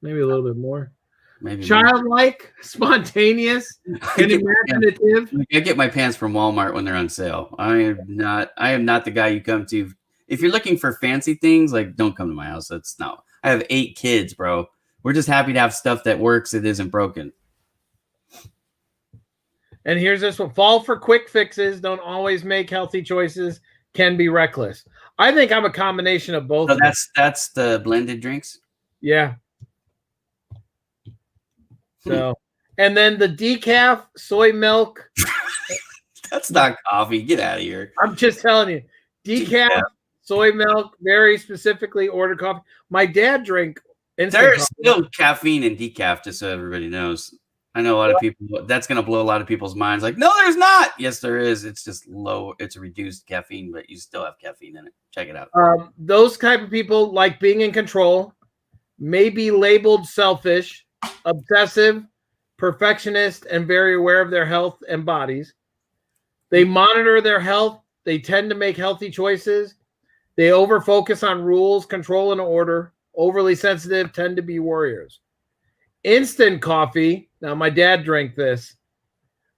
Maybe a little bit more. Maybe childlike, spontaneous, and imaginative. I get my pants from Walmart when they're on sale. I am not the guy you come to. If you're looking for fancy things, like, don't come to my house. That's not. I have 8 kids, bro. We're just happy to have stuff that works. It isn't broken. And here's this one: fall for quick fixes. Don't always make healthy choices. Can be reckless. I think I'm a combination of both. So that's the blended drinks. Yeah. So, and then the decaf soy milk. That's not coffee. Get out of here. I'm just telling you, decaf soy milk, very specifically ordered coffee. My dad drank. There's still caffeine in decaf, just so everybody knows. I know a lot of people. That's going to blow a lot of people's minds. Like, no, there's not. Yes, there is. It's just low. It's a reduced caffeine, but you still have caffeine in it. Check it out. Those type of people like being in control, may be labeled selfish, obsessive, perfectionist, and very aware of their health and bodies. They monitor their health. They tend to make healthy choices. They over-focus on rules, control, and order. Overly sensitive, tend to be warriors. Instant coffee. Now, my dad drank this.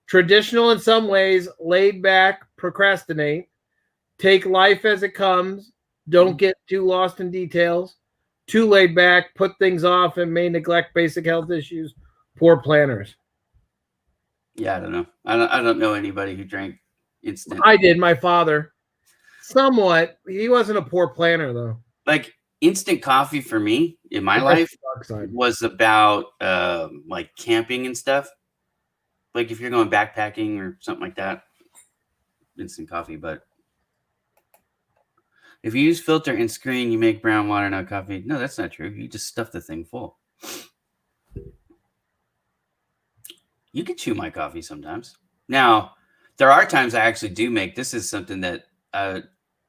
Traditional in some ways, laid back, procrastinate. Take life as it comes. Don't get too lost in details. Too laid back, put things off, and may neglect basic health issues. Poor planners. Yeah, I don't know. I don't know anybody who drank instant. I did. My father. Somewhat. He wasn't a poor planner, though. Like, instant coffee for me in my life was about like camping and stuff. Like if you're going backpacking or something like that, instant coffee. But if you use filter and screen, you make brown water, not coffee. No, that's not true. You just stuff the thing full. You can chew my coffee sometimes. Now, there are times I actually do make. This is something that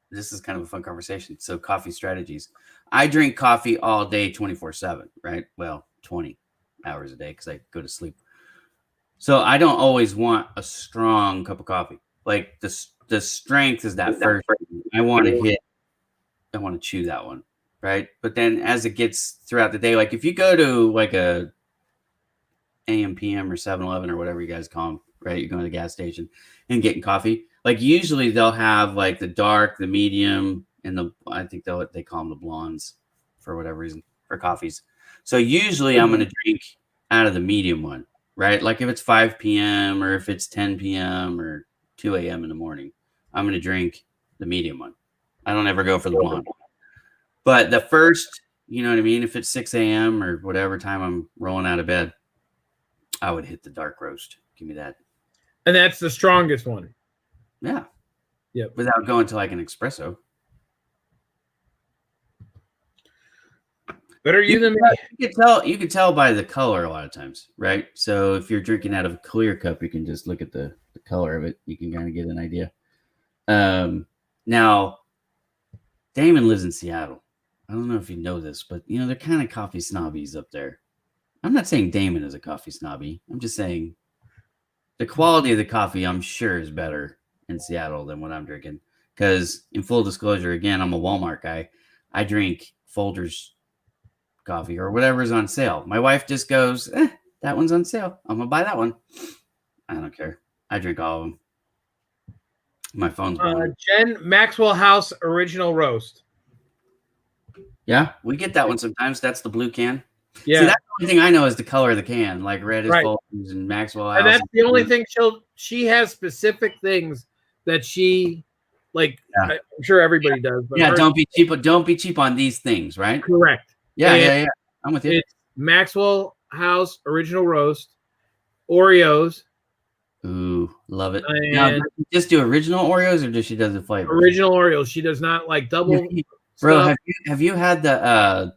this is kind of a fun conversation. So coffee strategies. I drink coffee all day, 24/7, right? Well, 20 hours a day because I go to sleep. So I don't always want a strong cup of coffee. Like the strength is that first. I want to chew that one, right? But then as it gets throughout the day, like if you go to like a AM, PM, or 7-Eleven or whatever you guys call them, right? You're going to the gas station and getting coffee. Like usually they'll have like the dark, the medium, and I think they call them the blondes for whatever reason for coffees. So usually I'm going to drink out of the medium one, right? Like if it's 5 p.m. or if it's 10 p.m. or 2 a.m. in the morning, I'm going to drink the medium one. I don't ever go for the blonde. But the first, you know what I mean? If it's 6 a.m. or whatever time I'm rolling out of bed, I would hit the dark roast. Give me that. And that's the strongest one. Yeah. Yep. Without going to like an espresso. Better you than me. You can tell by the color a lot of times, right? So if you're drinking out of a clear cup, you can just look at the color of it. You can kind of get an idea. Now, Damon lives in Seattle. I don't know if you know this, but they're kind of coffee snobbies up there. I'm not saying Damon is a coffee snobby. I'm just saying the quality of the coffee, I'm sure, is better in Seattle than what I'm drinking. Because in full disclosure, again, I'm a Walmart guy. I drink Folgers coffee or whatever's on sale. My wife just goes, that one's on sale. I'm going to buy that one. I don't care. I drink all of them. My phone's Jen Maxwell House Original Roast. Yeah, we get that one sometimes. That's the blue can. Yeah. See, that's the only thing I know is the color of the can. Like red is Right. Folgers and Maxwell And House. that's the only thing she has specific things that she like. Yeah. I'm sure everybody does, but Yeah, don't be cheap. Don't be cheap on these things, right? correct. Yeah, And yeah. I'm with you. it's Maxwell House Original Roast, Oreos, Ooh, love it. Now, and does she just do original Oreos, or does she do the flavors? original Oreos. She does not like double. Bro, stuff. have you had the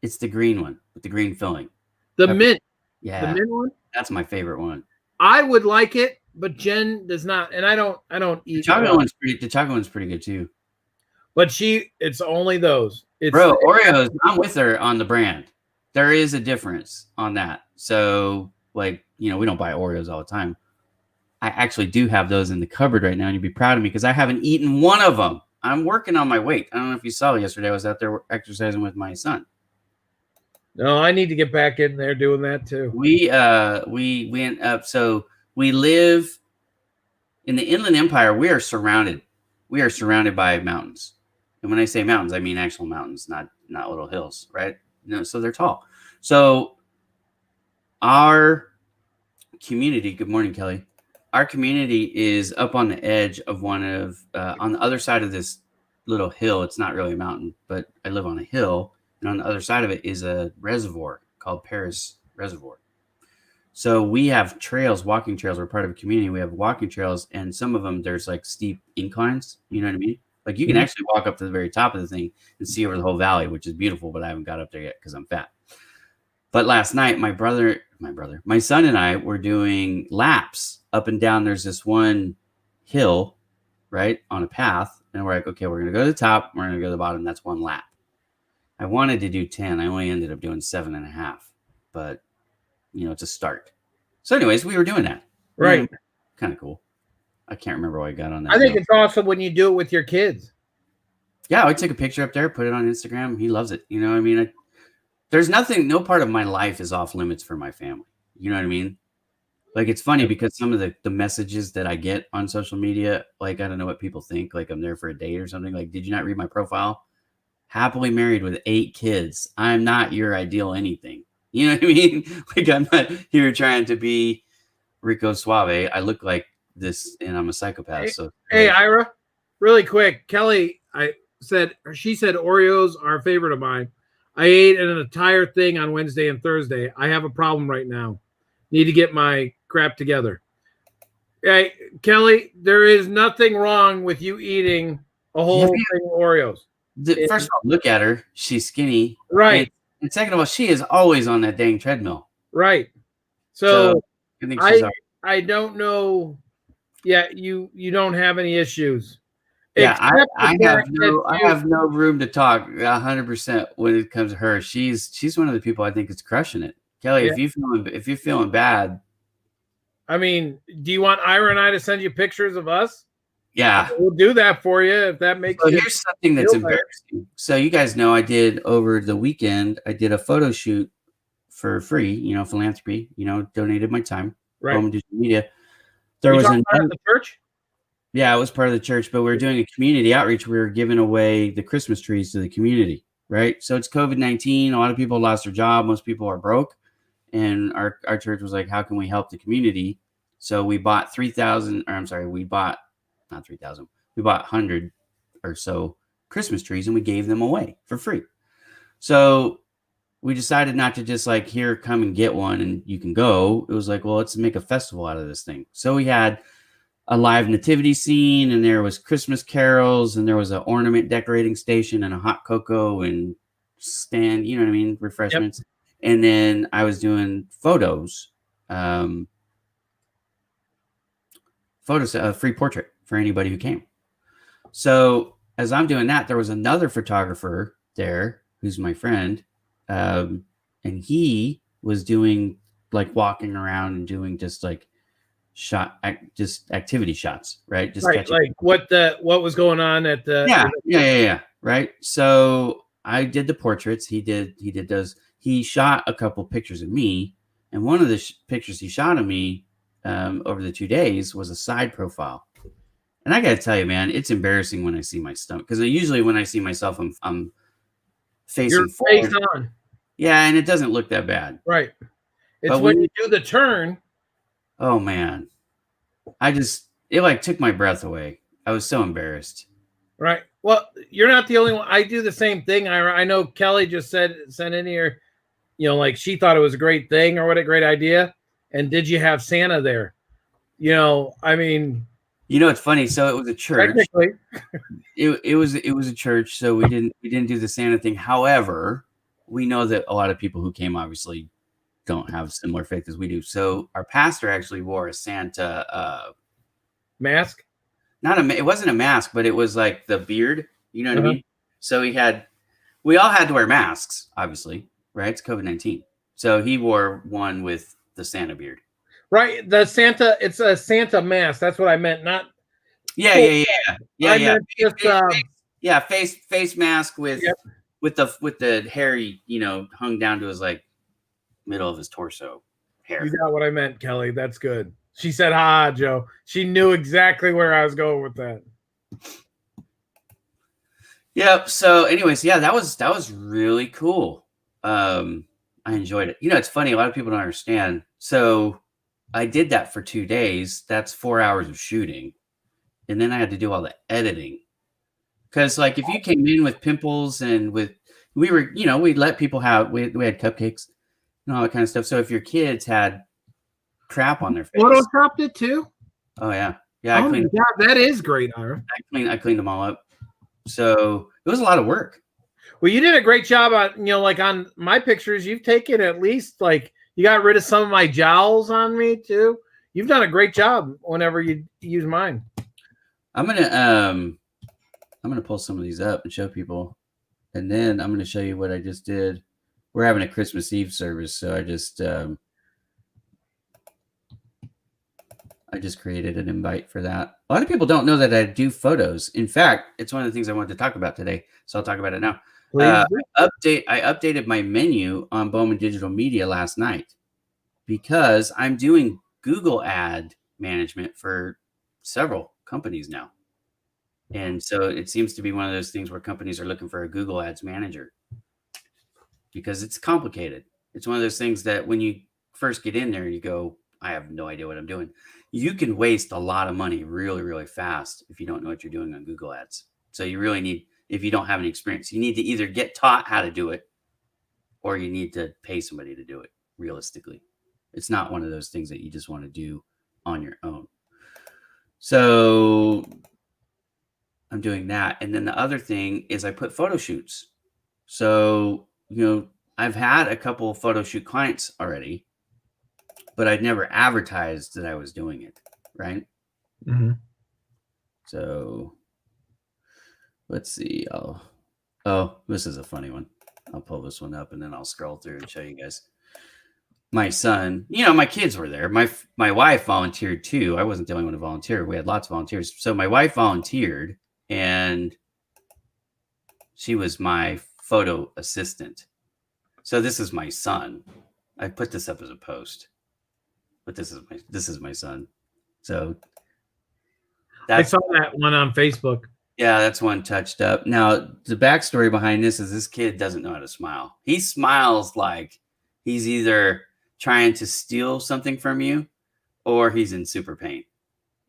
it's the green one with the green filling. The mint. Yeah. The mint one? That's my favorite one. I would like it, but Jen does not, and I don't eat the chocolate one's pretty good too. But it's only those. Bro, Oreos, I'm with her on the brand. There is a difference on that. So, like, we don't buy Oreos all the time. I actually do have those in the cupboard right now, and you'd be proud of me because I haven't eaten one of them. I'm working on my weight. I don't know if you saw yesterday. I was out there exercising with my son. No, I need to get back in there doing that too. We went up. So we live in the Inland Empire. We are surrounded by mountains. And when I say mountains, I mean actual mountains, not little hills, right? So they're tall. So our community, good morning, Kelly. Our community is up on the edge of on the other side of this little hill. It's not really a mountain, but I live on a hill. And on the other side of it is a reservoir called Paris Reservoir. So we have trails, walking trails. We're part of a community. We have walking trails, and some of them, there's like steep inclines. You know what I mean? Like you can actually walk up to the very top of the thing and see over the whole valley, which is beautiful, but I haven't got up there yet because I'm fat. But last night, my son and I were doing laps up and down. There's this one hill, right, on a path. And we're like, okay, we're going to go to the top. We're going to go to the bottom. That's one lap. I wanted to do 10. I only ended up doing 7.5. But, it's a start. So anyways, we were doing that. Right. Kind of cool. I can't remember why I got on that. I think it's awesome when you do it with your kids. Yeah, I take a picture up there, put it on Instagram. He loves it. There's no part of my life is off limits for my family. You know what I mean? Like, it's funny because some of the messages that I get on social media, like, I don't know what people think, like I'm there for a date or something. Like, did you not read my profile? Happily married with 8 kids. I'm not your ideal anything. You know what I mean? Like, I'm not here trying to be Rico Suave. I look like this and I'm a psychopath. Hey, Ira, really quick. Kelly, she said Oreos are a favorite of mine. I ate an entire thing on Wednesday and Thursday. I have a problem right now. Need to get my crap together. Hey, Kelly, there is nothing wrong with you eating a whole thing of Oreos. First of all, look at her. She's skinny. Right. And second of all, she is always on that dang treadmill. Right. So I think she's I don't know. Yeah, you don't have any issues. Yeah, I have no room to talk 100% when it comes to her. She's one of the people I think is crushing it. Kelly, if you're feeling bad, I mean, do you want Ira and I to send you pictures of us? Yeah, we'll do that for you if that makes. So here's something that's embarrassing. So you guys know I did over the weekend. I did a photo shoot for free. Philanthropy. Donated my time. Right. Bowman Digital Media. There was part of the church. Yeah, it was part of the church, but we were doing a community outreach. We were giving away the Christmas trees to the community, right? So it's COVID-19. A lot of people lost their job. Most people are broke. And our church was like, how can we help the community? So we bought 100 or so Christmas trees, and we gave them away for free. So we decided not to just like, here, come and get one and you can go. It was like, well, let's make a festival out of this thing. So we had a live nativity scene, and there was Christmas carols, and there was an ornament decorating station and a hot cocoa and stand, refreshments. Yep. And then I was doing photos, a free portrait for anybody who came. So as I'm doing that, there was another photographer there who's my friend, and he was doing like walking around and doing just like activity shots, right? Just right, like what was going on at the yeah, right. So I did the portraits. He did those. He shot a couple pictures of me, and one of the pictures he shot of me over the 2 days was a side profile. And I got to tell you, man, it's embarrassing when I see my stomach, because usually when I see myself, I'm You're facing face forward. on. Yeah, and it doesn't look that bad. Right. It's But when when you do the turn. oh man, it like took my breath away. I was so embarrassed. Right. Well, you're not the only one. I do the same thing. I know Kelly just sent in here, like she thought it was a great thing or what a great idea. And did you have Santa there? I mean, It's funny. So it was a church. technically, It was a church, so we didn't do the Santa thing. However, we know that a lot of people who came obviously don't have similar faith as we do. So our pastor actually wore a Santa mask. it wasn't a mask, but it was like the beard. You know what I Uh-huh. mean? So we all had to wear masks, obviously, right? It's COVID-19. So he wore one with the Santa beard. Right. It's a Santa mask. That's what I meant. Not Yeah, full. yeah. I meant just Face mask with Yep. with the hair, hung down to his like middle of his torso hair. You got what I meant, Kelly. That's good. She said, "Ha, Joe." She knew exactly where I was going with that. Yep. So, anyways, yeah, that was really cool. I enjoyed it. It's funny. A lot of people don't understand. So, I did that for 2 days. That's 4 hours of shooting, and then I had to do all the editing. Because, like, if you came in with pimples and we'd let people we had cupcakes and all that kind of stuff. So, if your kids had crap on their face, Photoshopped it too. oh yeah, yeah, Oh my God, that is great, Ira. I cleaned them all up. So it was a lot of work. Well, you did a great job on, like on my pictures. You've taken at least like you got rid of some of my jowls on me too. You've done a great job whenever you use mine. I'm gonna pull some of these up and show people, and then I'm gonna show you what I just did. We're having a Christmas Eve service, so I just created an invite for that. A lot of people don't know that I do photos. In fact, it's one of the things I wanted to talk about today, so I'll talk about it now. I updated my menu on Bowman Digital Media last night because I'm doing Google ad management for several companies now. And so it seems to be one of those things where companies are looking for a Google ads manager because it's complicated. It's one of those things that when you first get in there, you go, I have no idea what I'm doing. You can waste a lot of money really, really fast if you don't know what you're doing on Google ads. So you really need, if you don't have any experience, you need to either get taught how to do it or you need to pay somebody to do it realistically. It's not one of those things that you just want to do on your own. So I'm doing that. And then the other thing is I put photo shoots. So, I've had a couple of photo shoot clients already, but I'd never advertised that I was doing it. Right. Mm-hmm. So let's see. Oh, this is a funny one. I'll pull this one up and then I'll scroll through and show you guys. My son, my kids were there. My wife volunteered too. I wasn't the only one to volunteer. We had lots of volunteers. So my wife volunteered and she was my photo assistant. So this is my son. I put this up as a post, but this is my son. So I saw that one on Facebook. Yeah, that's one touched up. Now, the backstory behind this is this kid doesn't know how to smile. He smiles like he's either trying to steal something from you or he's in super pain.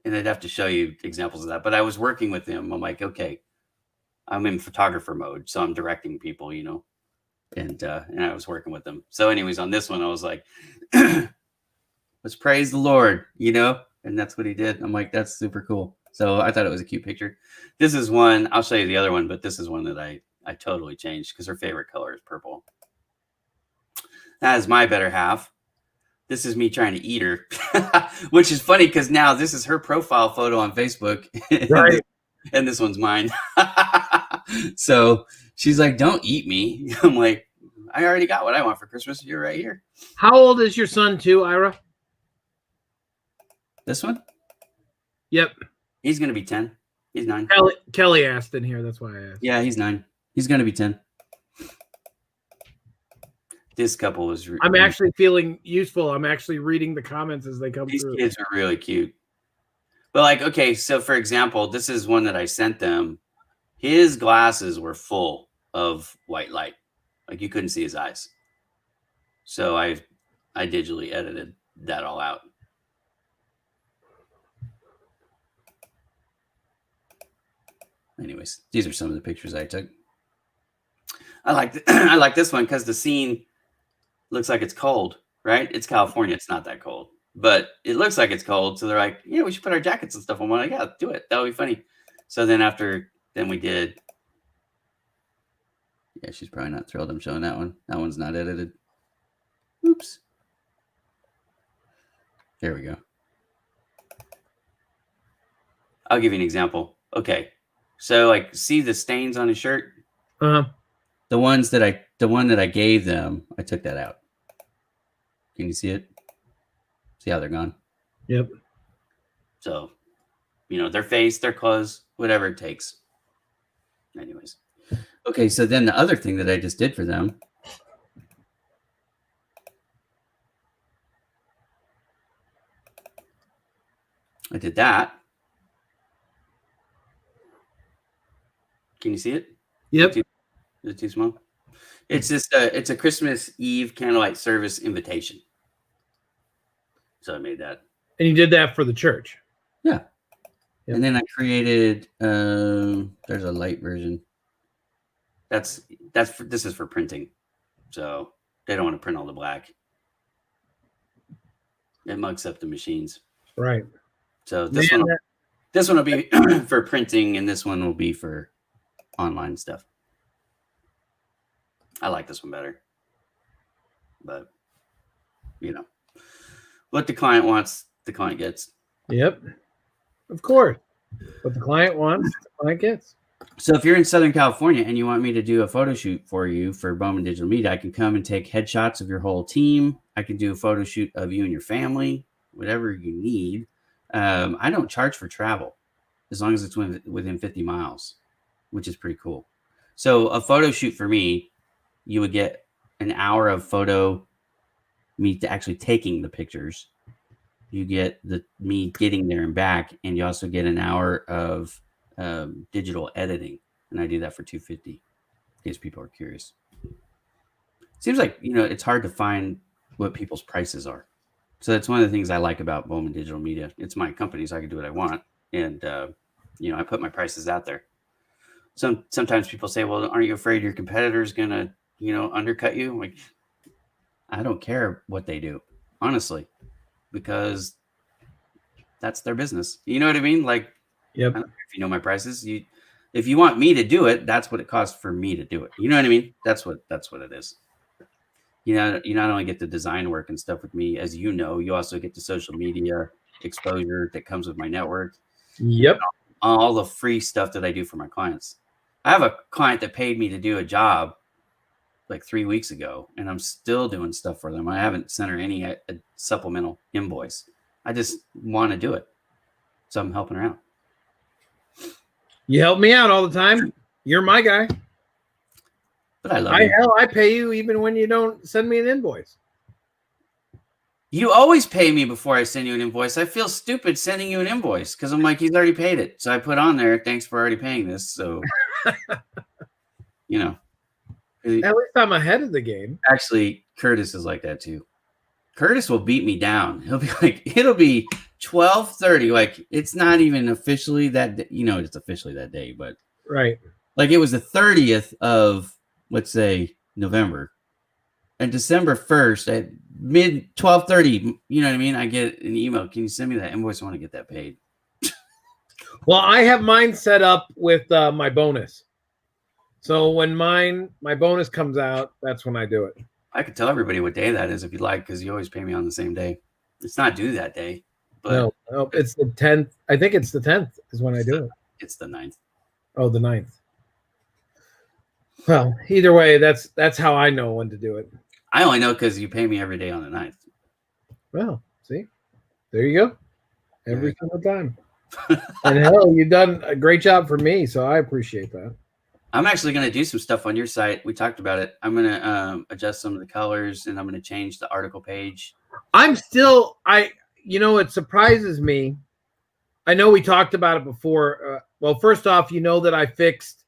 And I'd have to show you examples of that. But I was working with him. I'm like, okay, I'm in photographer mode. So I'm directing people, and I was working with them. So anyways, on this one, I was like, let's praise the Lord, and that's what he did. I'm like, that's super cool. So I thought it was a cute picture. This is one, I'll show you the other one, but this is one that I totally changed because her favorite color is purple. That is my better half. This is me trying to eat her, which is funny because now this is her profile photo on Facebook. Right. And this one's mine. So she's like, don't eat me. I'm like, I already got what I want for Christmas. You're right here. How old is your son too, Ira? This one? Yep. He's going to be 10. He's 9. Kelly asked in here. That's why I asked. Yeah, he's 9. He's going to be 10. This couple is... I'm actually feeling useful. I'm actually reading the comments as they come through. These kids are really cute. But okay, so for example, this is one that I sent them. His glasses were full of white light. Like you couldn't see his eyes. So I digitally edited that all out. Anyways, these are some of the pictures I took. I like this one because the scene looks like it's cold, right? It's California. It's not that cold, but it looks like it's cold. So they're like, yeah, we should put our jackets and stuff on. I'm like, yeah, do it. That would be funny. So then then we did. Yeah, she's probably not thrilled I'm showing that one. That one's not edited. Oops. There we go. I'll give you an example. Okay. So like see the stains on his shirt? Uh-huh. The one that I gave them, I took that out. Can you see it? See how they're gone? Yep. So, their face, their clothes, whatever it takes. Anyways. Okay, so then the other thing that I just did for them. I did that. Can you see it? Yep. Is it too small? It's just it's a Christmas Eve candlelight service invitation. So I made that. And you did that for the church? Yeah. Yep. And then I created there's a light version. This is for printing. So they don't want to print all the black. It mugs up the machines. Right. So this one will be for printing, and this one will be for online stuff. I like this one better. But what the client wants, the client gets. Yep. Of course. What the client wants, the client gets. So if you're in Southern California and you want me to do a photo shoot for you for Bowman Digital Media, I can come and take headshots of your whole team. I can do a photo shoot of you and your family, whatever you need. I don't charge for travel as long as it's within 50 miles, which is pretty cool. So a photo shoot for me, you would get an hour of photo, me actually taking the pictures. You get me getting there and back, and you also get an hour of digital editing, and I do that for $250 in case people are curious. Seems like it's hard to find what people's prices are, so that's one of the things I like about Bowman Digital Media. It's my company, so I can do what I want, and I put my prices out there. Sometimes people say, well, aren't you afraid your competitor's gonna undercut you? Like, I don't care what they do, honestly, because that's their business. You know what I mean? Like, yep. I don't care if you know my prices. If you want me to do it, that's what it costs for me to do it. You know what I mean? That's what it is. You not only get the design work and stuff with me, as you also get the social media exposure that comes with my network. Yep. All the free stuff that I do for my clients. I have a client that paid me to do a job like 3 weeks ago, and I'm still doing stuff for them. I haven't sent her any a supplemental invoice. I just want to do it, so I'm helping her out. You help me out all the time. You're my guy. But I love you. I pay you even when you don't send me an invoice. You always pay me before I send you an invoice. I feel stupid sending you an invoice because I'm like, he's already paid it. So I put on there, thanks for already paying this. So, At least I'm ahead of the game. Actually, Curtis is like that too. Curtis will beat me down. He'll be like, it'll be 12:30. Like, it's not even officially that day. It's officially that day, but right. Like it was the 30th of, let's say, November. And December 1st at mid 12:30, you know what I mean? I get an email. Can you send me that invoice? I want to get that paid. Well, I have mine set up with my bonus. So when my bonus comes out, that's when I do it. I could tell everybody what day that is if you'd like, because you always pay me on the same day. It's not due that day. But no, it's the 10th. I think it's the 10th is when I do it. It's the 9th. Oh, the 9th. Well, either way, that's how I know when to do it. I only know because you pay me every day on the 9th. Well, see, there you go. Every single time. And hell, you've done a great job for me, so I appreciate that. I'm actually going to do some stuff on your site. We talked about it. I'm going to adjust some of the colors, and I'm going to change the article page. It surprises me. I know we talked about it before. Well, first off, that I fixed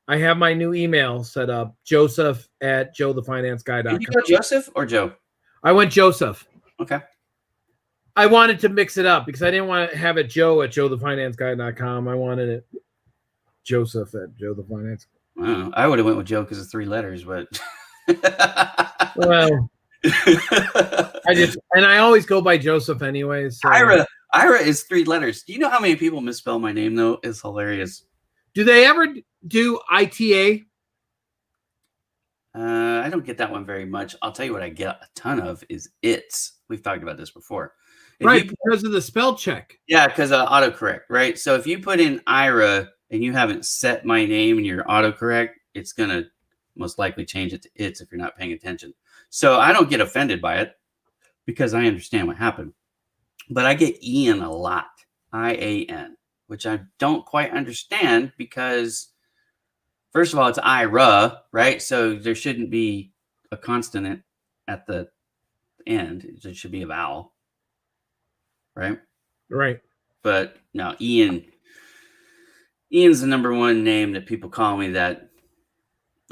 I have my new email set up, Joseph at Did you joethefinanceguy.com. go Joseph or Joe? I went Joseph. Okay. I wanted to mix it up because I didn't want to have it Joe at joethefinanceguy.com. I wanted it Joseph at joethefinance. I would have went with Joe because of 3 letters, but Well, I always go by Joseph anyways. So. Ira is 3 letters. Do you know how many people misspell my name though? It's hilarious. Do they ever do ITA? I don't get that one very much. I'll tell you what I get a ton of is it's. We've talked about this before. Right, because of the spell check. Yeah, because autocorrect, right? So if you put in Ira and you haven't set my name in your autocorrect, it's going to most likely change it to it's if you're not paying attention. So I don't get offended by it because I understand what happened. But I get Ian a lot, IAN, which I don't quite understand because, first of all, it's Ira, right? So there shouldn't be a consonant at the end. It should be a vowel, right? Right. But no, Ian's the number one name that people call me that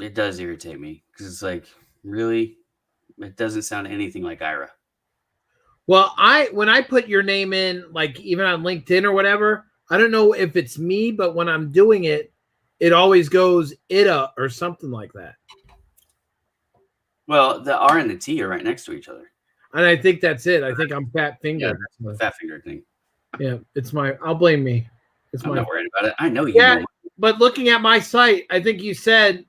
it does irritate me because it's like, really? It doesn't sound anything like Ira. Well, when I put your name in, like even on LinkedIn or whatever, I don't know if it's me, but when I'm doing it, it always goes Ida or something like that. Well, the R and the T are right next to each other. And I think that's it. I think I'm fat fingered. Yeah, that's the fat finger thing. Yeah, I'll blame me. I'm not worried about it. I know you know. But looking at my site, I think you said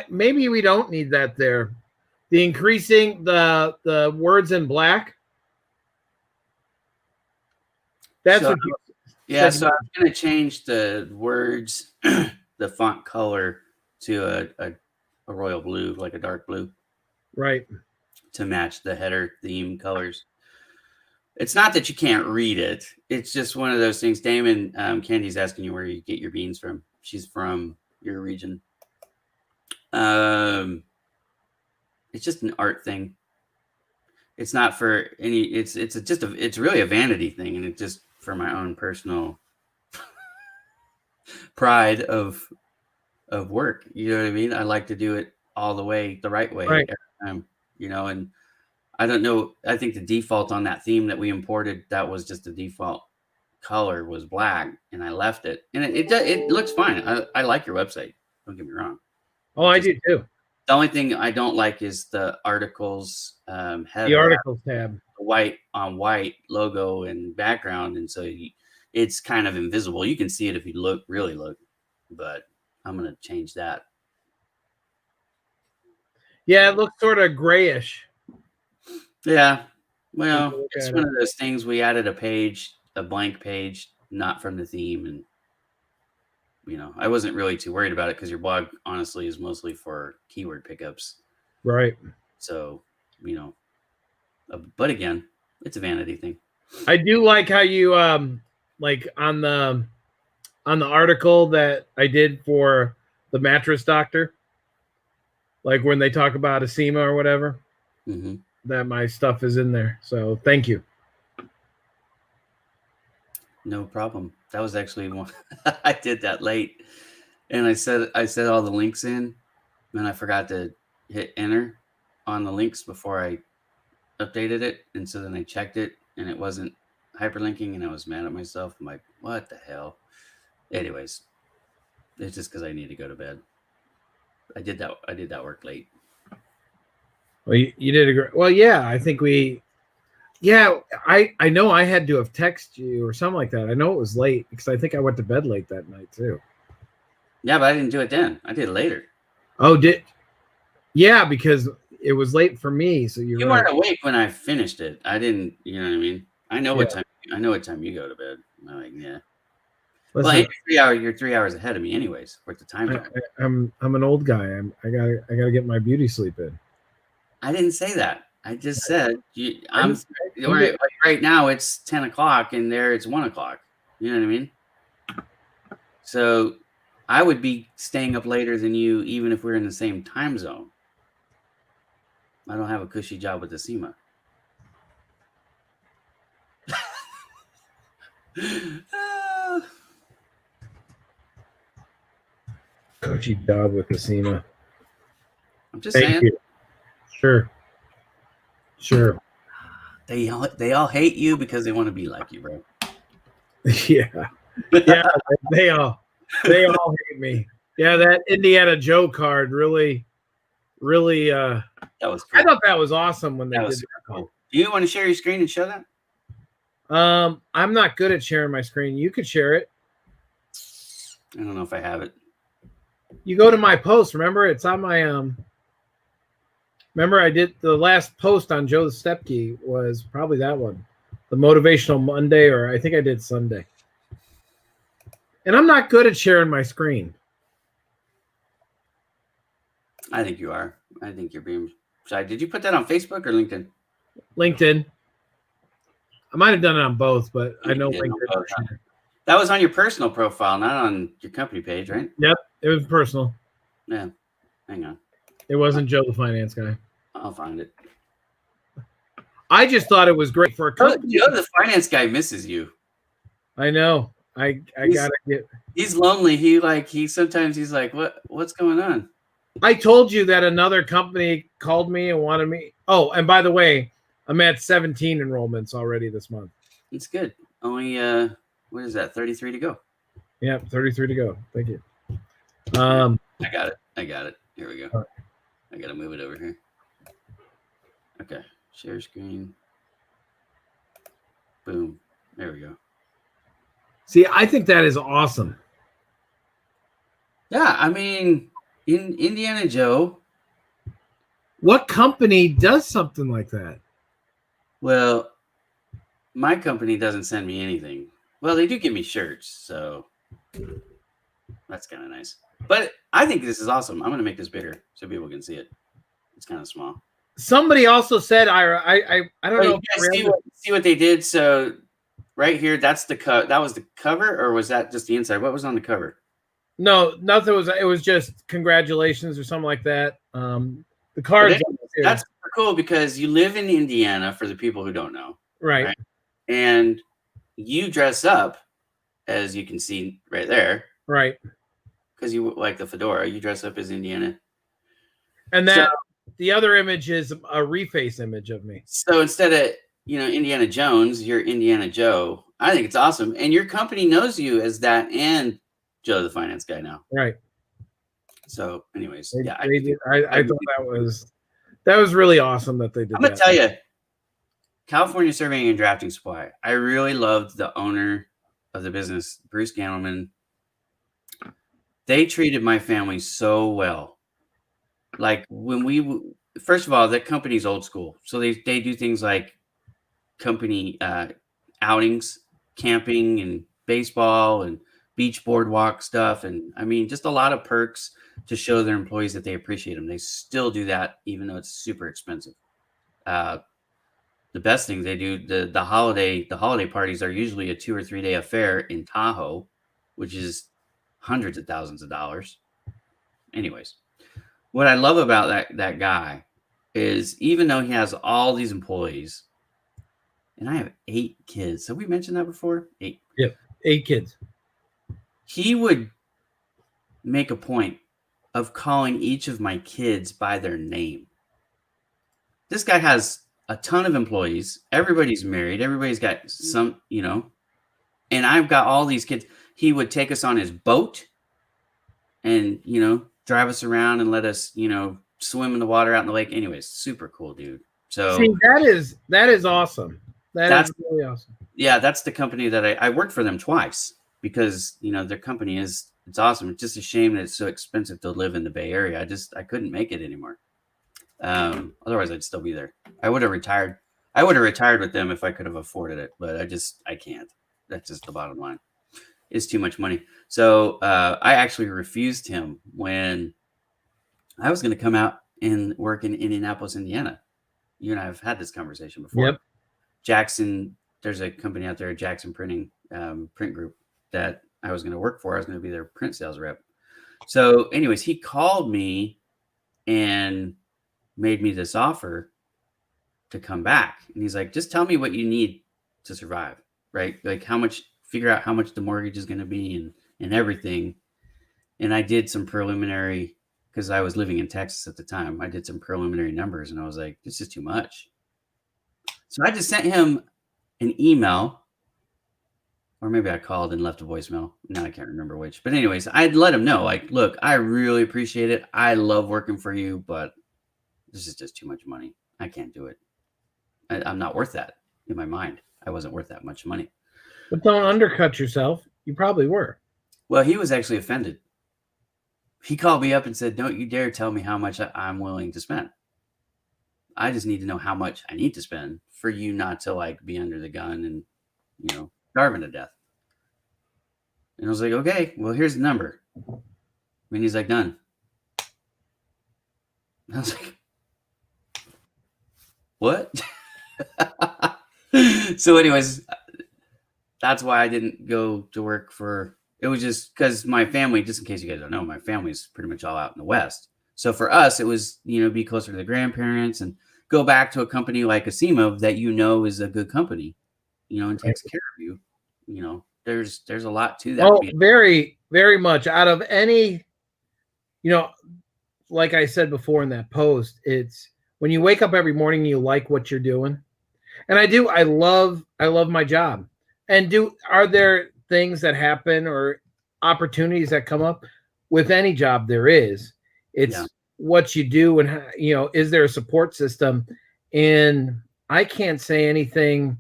maybe we don't need that there. The increasing the words in black. That's what you said. So I'm going to change the words, the font color to a royal blue, like a dark blue. Right. To match the header theme colors. It's not that you can't read it. It's just one of those things. Damon, Candy's asking you where you get your beans from. She's from your region. It's just an art thing. It's not for any. It's really a vanity thing, and it's just for my own personal pride of work. You know what I mean? I like to do it all the way, the right way, every time. You know, and I don't know. I think the default on that theme that we imported, that was just the default color was black, and I left it, and it looks fine. I like your website. Don't get me wrong. Oh, I do too. The only thing I don't like is the articles header, the articles tab, the white on white logo and background, and so it's kind of invisible. You can see it if you really look, but I'm gonna change that. Yeah, it looks sort of grayish. Yeah, well, it's one of those things. We added a blank page, not from the theme, and you know, I wasn't really too worried about it because your blog, honestly, is mostly for keyword pickups. Right. So, you know, but again, it's a vanity thing. I do like how you, like on the article that I did for the mattress doctor, like when they talk about a SEMA or whatever, that my stuff is in there. So thank you. No problem. That was actually one. I did that late, and I said all the links in, and I forgot to hit enter on the links before I updated it, and so then I checked it, and it wasn't hyperlinking, and I was mad at myself. I'm like, what the hell? Anyways, it's just because I need to go to bed. I did that work late. Well, you did a great. Well, yeah, I think we. Yeah, I know I had to have texted you or something like that. I know it was late because I think I went to bed late that night too. Yeah, but I didn't do it then. I did it later. Oh, yeah, because it was late for me. So you weren't awake when I finished it. I didn't. You know what I mean? I know what time. I know what time you go to bed. I'm like, yeah. Listen, well, you're 3 hours ahead of me, anyways. With the time zone. I'm an old guy. I gotta get my beauty sleep in. I didn't say that. I just said right now it's 10 o'clock and there it's 1 o'clock. You know what I mean? So I would be staying up later than you, even if we're in the same time zone. I don't have a cushy job with the SEMA. Ah, Coachy job with Messina. I'm just Thank saying. you. Sure. Sure. They all hate you because they want to be like you, bro. Yeah. Yeah. They all hate me. Yeah, that Indiana Joe card really, really That was I cool. thought that was awesome when they That did was super that. cool. Do you want to share your screen and show that? I'm not good at sharing my screen. You could share it. I don't know if I have it. You go to my post, remember? It's on my remember I did the last post on Joe the Stepke was probably that one. The motivational Monday, or I think I did Sunday. And I'm not good at sharing my screen. I think you are. I think you're being shy. Did you put that on Facebook or LinkedIn? LinkedIn. I might have done it on both, but I You know did on LinkedIn. both, huh? That was on your personal profile, not on your company page, right? Yep, it was personal. Yeah. Hang on. It wasn't Joe the finance guy. I'll find it. I just thought it was great for a company. Joe, the finance guy, misses you. I know. I gotta get. He's lonely. He sometimes he's like, what's going on? I told you that another company called me and wanted me. Oh, and by the way, I'm at 17 enrollments already this month. It's good. Only what is that? 33 to go. Yeah, 33 to go. Thank you. I got it. Here we go. I gotta move it over here. Okay. Share screen. Boom. There we go. See, I think that is awesome. Yeah, I mean, in Indiana Joe. What company does something like that? Well, my company doesn't send me anything. Well, they do give me shirts, so that's kind of nice. But I think this is awesome. I'm going to make this bigger so people can see it. It's kind of small. Somebody also said, Ira, I don't know. You guys see what they did? So right here, that's the that was the cover, or was that just the inside? What was on the cover? No, nothing was. It was just congratulations or something like that. The cards. That's cool because you live in Indiana. For the people who don't know, right? And you dress up, as you can see right there, right? Because you like the fedora. You dress up as Indiana, and that the other image is a reface image of me. So instead of Indiana Jones, you're Indiana Joe. I think it's awesome, and your company knows you as that and Joe the finance guy now. Right. So, anyways, I thought that was really awesome that they did. I'm gonna tell you, California Surveying and Drafting Supply. I really loved the owner of the business, Bruce Gantleman. They treated my family so well. Like when first of all, that company's old school, so they do things like company outings, camping, and baseball, and beach boardwalk stuff, and I mean, just a lot of perks to show their employees that they appreciate them. They still do that, even though it's super expensive. The best thing they do, the holiday parties are usually a 2 or 3 day affair in Tahoe, which is hundreds of thousands of dollars. Anyways, what I love about that guy is even though he has all these employees, and I have 8 kids. So we mentioned that before? 8. Yep, 8 kids. He would make a point of calling each of my kids by their name. This guy has a ton of employees. Everybody's married. Everybody's got some, and I've got all these kids. He would take us on his boat and, drive us around and let us, swim in the water out in the lake. Anyways, super cool, dude. So see, that is awesome. That's really awesome. Yeah, that's the company that I worked for them twice because, their company it's awesome. It's just a shame that it's so expensive to live in the Bay Area. I couldn't make it anymore. Otherwise I'd still be there. I would have retired. I would have retired with them if I could have afforded it, but I can't. That's just the bottom line. It's too much money. So I actually refused him when I was going to come out and work in Indianapolis, Indiana. You and I have had this conversation before. Yep. Jackson, there's a company out there, Jackson Printing, print group, that I was going to work for. I was going to be their print sales rep. So anyways, he called me and made me this offer to come back. And he's like, just tell me what you need to survive, right? Like how much figure out how much the mortgage is going to be and everything. And I did some preliminary, because I was living in Texas at the time. I did some preliminary numbers, and I was like, this is too much. So I just sent him an email, or maybe I called and left a voicemail. Now I can't remember which. But anyways, I'd let him know, like, look, I really appreciate it. I love working for you, but this is just too much money. I can't do it. I'm not worth that in my mind. I wasn't worth that much money. But don't undercut yourself. You probably were. Well, he was actually offended. He called me up and said, don't you dare tell me how much I'm willing to spend. I just need to know how much I need to spend for you not to like be under the gun and, starving to death. And I was like, okay, well, here's the number. And he's like, none. I was like, what? So anyways, that's why I didn't go to work for, it was just because my family, just in case you guys don't know, my family's pretty much all out in the West. So for us, it was, be closer to the grandparents and go back to a company like Asimov that is a good company, and takes care of you. There's a lot to that. Oh, very, very much. Out of any, like I said before in that post, it's when you wake up every morning, you like what you're doing. And I do. I love my job. And are there things that happen or opportunities that come up with any job? There is. It's what you do and, is there a support system? And I can't say anything,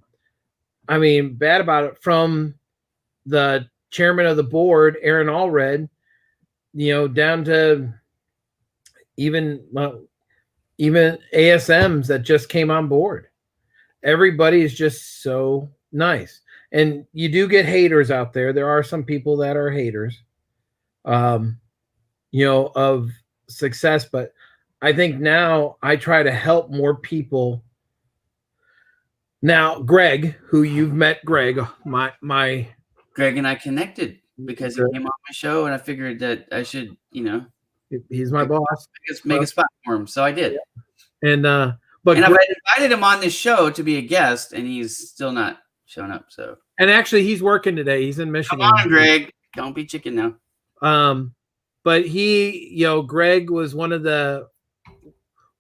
bad about it from the chairman of the board, Aaron Allred, down to even ASMs that just came on board. Everybody is just so nice. And you do get haters out there. There are some people that are haters, of success. But I think now I try to help more people. Now, Greg, who you've met, Greg, my Greg and I connected because he came on my show, and I figured that I should, he's my boss. Make a spot for him. So I did. And I've invited him on this show to be a guest, and he's still not showing up. So, and actually, he's working today. He's in Michigan. Come on, Greg. Don't be chicken now. But Greg was one of the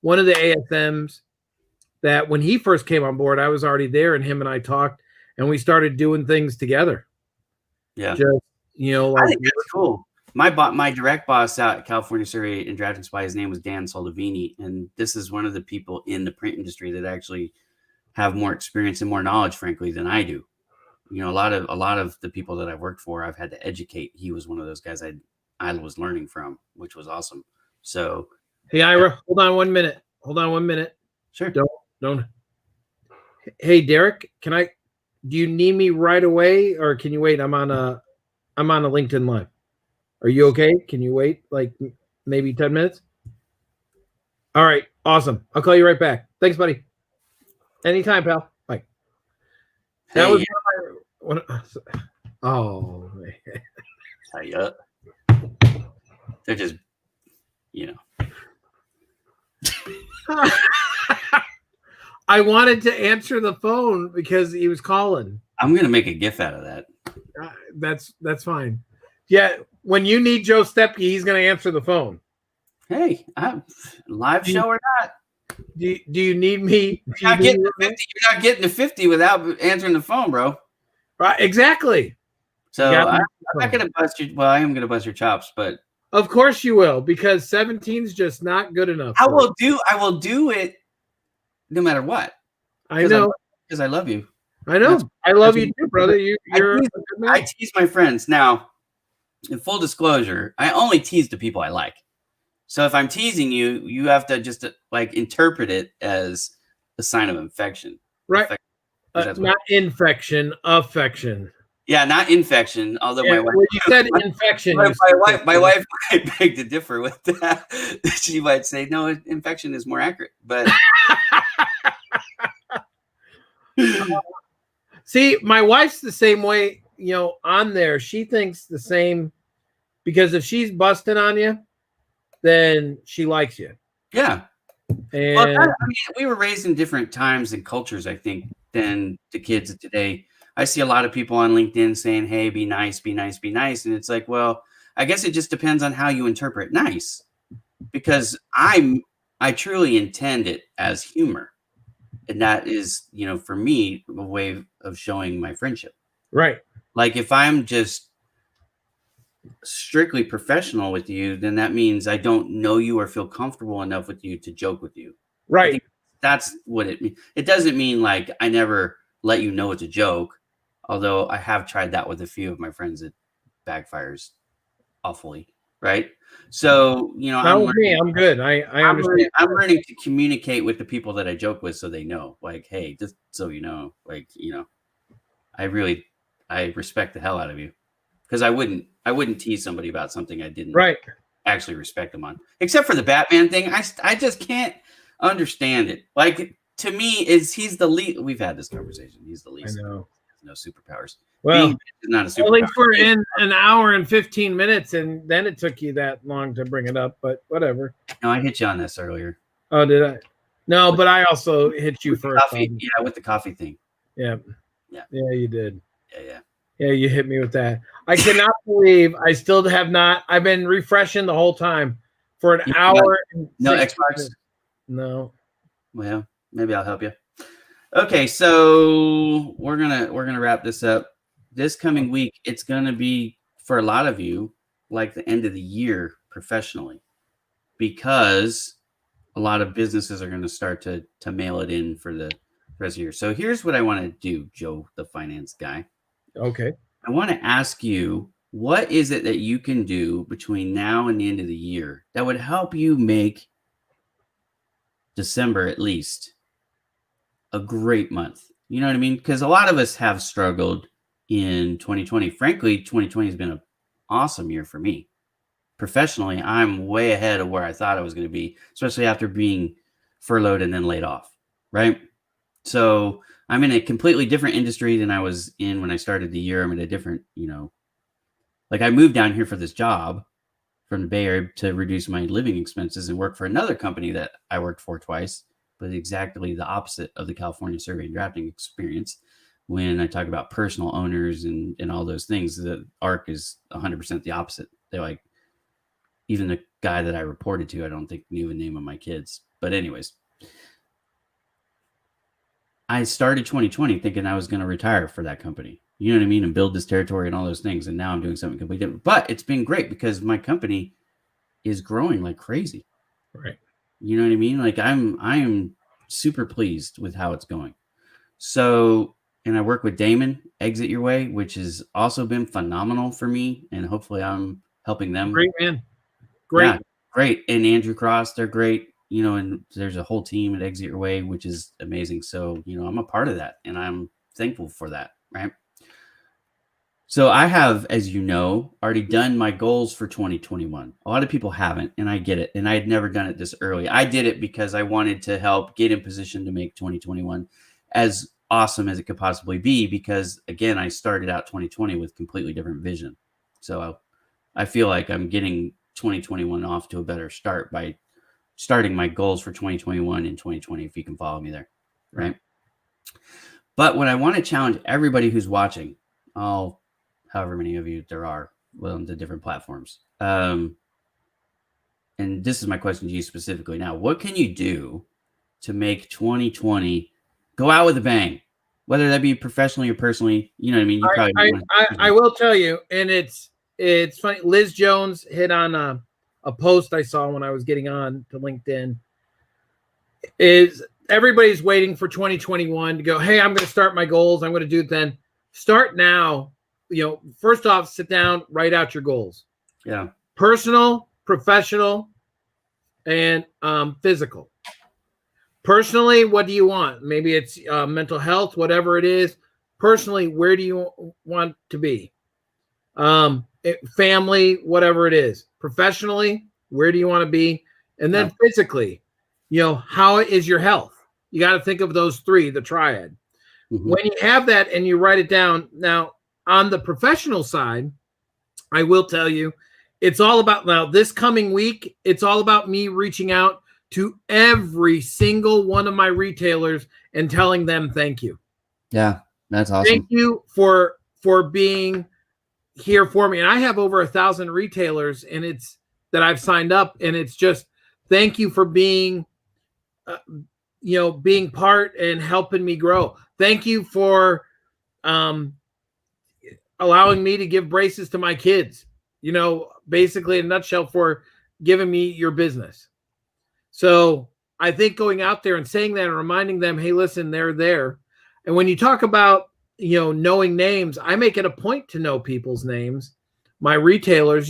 ASMs that when he first came on board, I was already there, and him and I talked, and we started doing things together. Yeah, just I think that's cool. My direct boss out at California Survey and Draft and Supply, his name was Dan Soldavini, and this is one of the people in the print industry that actually have more experience and more knowledge, frankly, than I do. A lot of the people that I've worked for, I've had to educate. He was one of those guys I was learning from, which was awesome. So, hey, Ira, hold on 1 minute. Sure. Don't. Hey, Derek, do you need me right away, or can you wait? I'm on a LinkedIn Live. Are you okay? Can you wait like maybe 10 minutes? All right. Awesome. I'll call you right back. Thanks, buddy. Anytime, pal. Bye. Hey, that was oh, man. They're just, I wanted to answer the phone because he was calling. I'm going to make a GIF out of that. That's fine. Yeah. When you need Joe Stepke, he's going to answer the phone. Hey, I'm live show or not? Do you need me? You're not getting to 50 without answering the phone, bro. Right, exactly. So I'm not going to bust your. Well, I am going to bust your chops, but of course you will, because 17 is just not good enough. I will do it, no matter what. I know, because I love you. I know. I love you too, brother. I tease my friends now. In full disclosure, I only tease the people I like. So if I'm teasing you, you have to just interpret it as a sign of infection. Right. Not infection, affection. Yeah, not infection. Although my wife, you said infection. My wife might beg to differ with that. She might say, no, infection is more accurate. But see, my wife's the same way, on there. She thinks the same, because if she's busting on you, then she likes you. Yeah. And we were raised in different times and cultures, I think, than the kids of today. I see a lot of people on LinkedIn saying, hey, be nice, be nice, be nice. And it's like, well, I guess it just depends on how you interpret nice, because I truly intend it as humor. And that is, for me, a way of showing my friendship. Right. Like if I'm just strictly professional with you, then that means I don't know you or feel comfortable enough with you to joke with you. I Right. think that's what it means. It doesn't mean like I never let you know it's a joke, although I have tried that with a few of my friends. It backfires awfully, right? So, Not with me. I'm good. I understand. I'm learning to communicate with the people that I joke with so they know, like, hey, just so you know, like, I respect the hell out of you, because I wouldn't tease somebody about something I didn't Right. actually respect them on, except for the Batman thing. I just can't understand it. Like, to me, he's the lead. We've had this conversation. He's the least. I know. No superpowers. Well, Being is not a superpower. only for in an hour and 15 minutes, and then it took you that long to bring it up, but whatever. No, I hit you on this earlier. Oh, did I? No, but I also hit you first. Yeah, with the coffee thing. Yeah. Yeah. Yeah, you did. Yeah. Yeah, you hit me with that. I cannot believe I still have not. I've been refreshing the whole time for an hour. No Xbox? Minutes. No. Well, maybe I'll help you. Okay, so we're gonna wrap this up. This coming week, it's gonna be, for a lot of you, like the end of the year professionally, because a lot of businesses are going to start to mail it in for the rest of the year. So here's what I want to do, Joe, the finance guy. Okay. I want to ask you, what is it that you can do between now and the end of the year that would help you make December, at least, a great month? You know what I mean? Because a lot of us have struggled in 2020. Frankly, 2020 has been an awesome year for me. Professionally, I'm way ahead of where I thought I was going to be, especially after being furloughed and then laid off, right? So I'm in a completely different industry than I was in when I started the year. I'm in a different, like I moved down here for this job from the Bay Area to reduce my living expenses and work for another company that I worked for twice, but exactly the opposite of the California survey and drafting experience. When I talk about personal owners and all those things, the ARC is 100% the opposite. They're like, even the guy that I reported to, I don't think knew the name of my kids. But anyways, I started 2020 thinking I was going to retire for that company. You know what I mean? And build this territory and all those things. And now I'm doing something completely different. But it's been great because my company is growing like crazy. Right. You know what I mean? Like I am super pleased with how it's going. So, and I work with Damon, Exit Your Way, which has also been phenomenal for me. And hopefully I'm helping them. Great, man. Great. Yeah, great. And Andrew Cross, they're great. And there's a whole team at Exit Your Way, which is amazing. So, I'm a part of that and I'm thankful for that. Right. So I have, as you know, already done my goals for 2021. A lot of people haven't, and I get it. And I had never done it this early. I did it because I wanted to help get in position to make 2021 as awesome as it could possibly be. Because again, I started out 2020 with completely different vision. So I feel like I'm getting 2021 off to a better start by starting my goals for 2021 and 2020, if you can follow me there, right? But what I want to challenge everybody who's watching, however many of you there are on the different platforms, and this is my question to you specifically now, what can you do to make 2020 go out with a bang, whether that be professionally or personally? You know what I mean? You probably I will tell you, and it's funny. Liz Jones hit on a post I saw when I was getting on to LinkedIn. Is everybody's waiting for 2021 to go, hey, I'm going to start my goals. I'm going to do it then. Start now. First off, sit down, write out your goals. Yeah. Personal, professional, and physical. Personally, what do you want? Maybe it's mental health, whatever it is. Personally, where do you want to be? Family, whatever it is. Professionally, where do you want to be? And then physically, how is your health? You got to think of those three, the triad. Mm-hmm. When you have that and you write it down, now on the professional side, I will tell you, it's all about now this coming week. It's all about me reaching out to every single one of my retailers and telling them thank you. Yeah. That's Thank awesome. you for being here for me. And I have over 1,000 retailers, and it's that I've signed up, and it's just thank you for being, uh, being part and helping me grow. Thank you for um, allowing me to give braces to my kids. Basically in a nutshell, for giving me your business. So I think going out there and saying that and reminding them, hey, listen, they're there. And when you talk about, knowing names, I make it a point to know people's names, my retailers,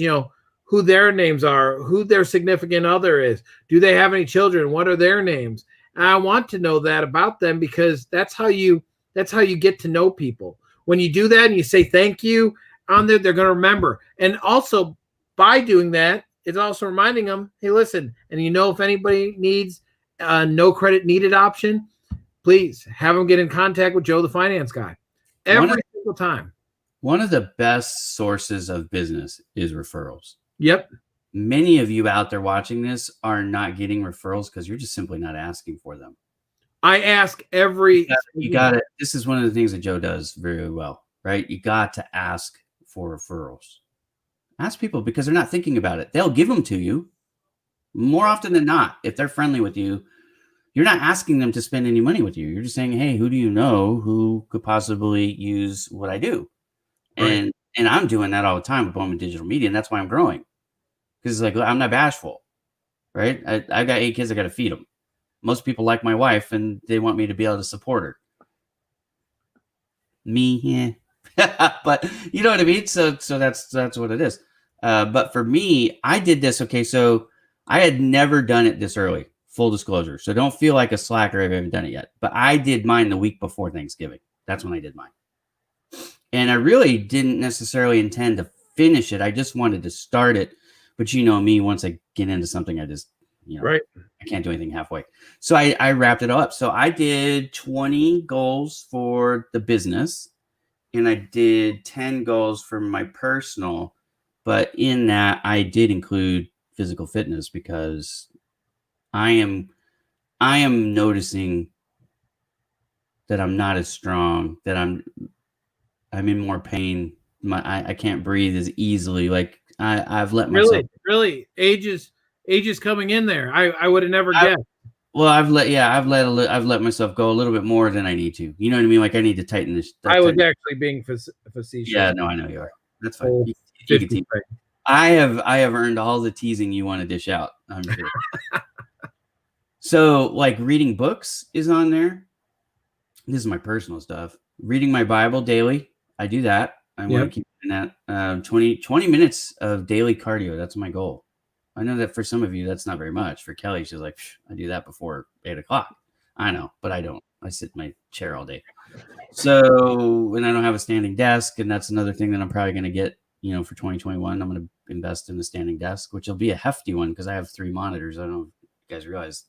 who their names are, who their significant other is. Do they have any children? What are their names? And I want to know that about them, because that's how you get to know people. When you do that and you say thank you on there, they're going to remember. And also by doing that, it's also reminding them, hey, listen, and if anybody needs a no credit needed option, please have them get in contact with Joe, the finance guy, every single time. One of the best sources of business is referrals. Yep. Many of you out there watching this are not getting referrals because you're just simply not asking for them. I ask every. You got it. This is one of the things that Joe does very well, right? You got to ask for referrals. Ask people, because they're not thinking about it. They'll give them to you more often than not. If they're friendly with you, you're not asking them to spend any money with you. You're just saying, hey, who do you know who could possibly use what I do? Right. And I'm doing that all the time with Bowman Digital Media, and that's why I'm growing. Because it's like, I'm not bashful, right? I got 8 kids. I got to feed them. Most people like my wife, and they want me to be able to support her. Me, yeah. But you know what I mean? So that's what it is. But for me, I did this. Okay, so I had never done it this early. Full disclosure. So don't feel like a slacker if I haven't done it yet. But I did mine the week before Thanksgiving. That's when I did mine. And I really didn't necessarily intend to finish it. I just wanted to start it. But you know me, once I get into something, I just, Right. I can't do anything halfway. So I wrapped it all up. So I did 20 goals for the business, and I did 10 goals for my personal. But in that, I did include physical fitness, because I am noticing that I'm not as strong, that I'm in more pain. I can't breathe as easily. Like I've let myself. Really, age is coming in there. I would have never guessed. Well, I've let myself go a little bit more than I need to. You know what I mean? Like I need to tighten this. I was actually being facetious. Yeah, no, I know you are. That's fine. You can tease. I have earned all the teasing you want to dish out, I'm sure. So, like, reading books is on there. This is my personal stuff. Reading my Bible daily. I do that. I want to keep doing that. 20 minutes of daily cardio. That's my goal. I know that for some of you, that's not very much. For Kelly, she's like, I do that before 8 o'clock. I know, but I don't. I sit in my chair all day. So, and I don't have a standing desk. And that's another thing that I'm probably going to get, for 2021. I'm going to invest in a standing desk, which will be a hefty one, because I have 3 monitors. I don't know if you guys realize.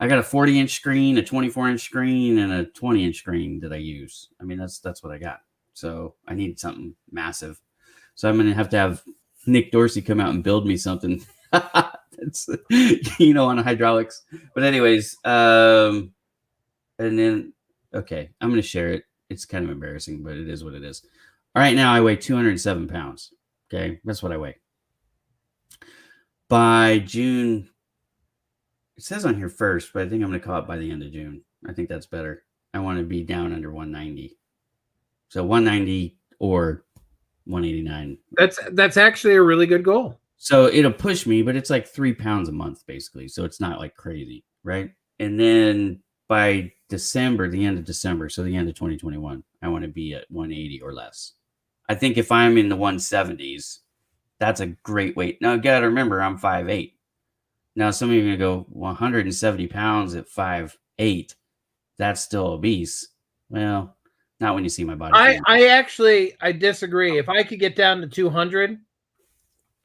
I got a 40-inch screen, a 24-inch screen, and a 20-inch screen that I use. I mean, that's what I got. So I need something massive. So I'm going to have Nick Dorsey come out and build me something. That's, on hydraulics. But anyways, and then, okay, I'm going to share it. It's kind of embarrassing, but it is what it is. All right, now I weigh 207 pounds. Okay, that's what I weigh. By June, it says on here first, but I think I'm going to call it by the end of June. I think that's better. I want to be down under 190. So 190 or 189. That's actually a really good goal. So it'll push me, but it's like 3 pounds a month, basically. So it's not like crazy, right? And then by December, the end of December, so the end of 2021, I want to be at 180 or less. I think if I'm in the 170s, that's a great weight. Now, you got to remember, I'm 5'8". Now, some of you are going to go, 170 pounds at 5'8", that's still obese. Well, not when you see my body. I disagree. If I could get down to 200,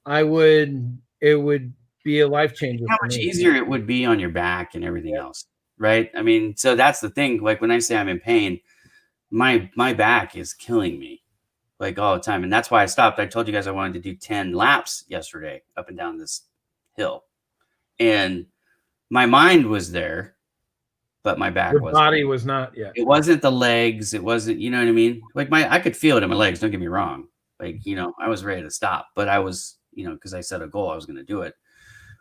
it would be a life changer. How much easier it would be on your back and everything else, right? I mean, so that's the thing. Like when I say I'm in pain, my back is killing me like all the time. And that's why I stopped. I told you guys I wanted to do 10 laps yesterday up and down this hill. And my mind was there, but my back Your wasn't. body was not yet. It wasn't the legs. It wasn't, you know what I mean? Like I could feel it in my legs. Don't get me wrong. Like, I was ready to stop, but I was, because I set a goal, I was going to do it.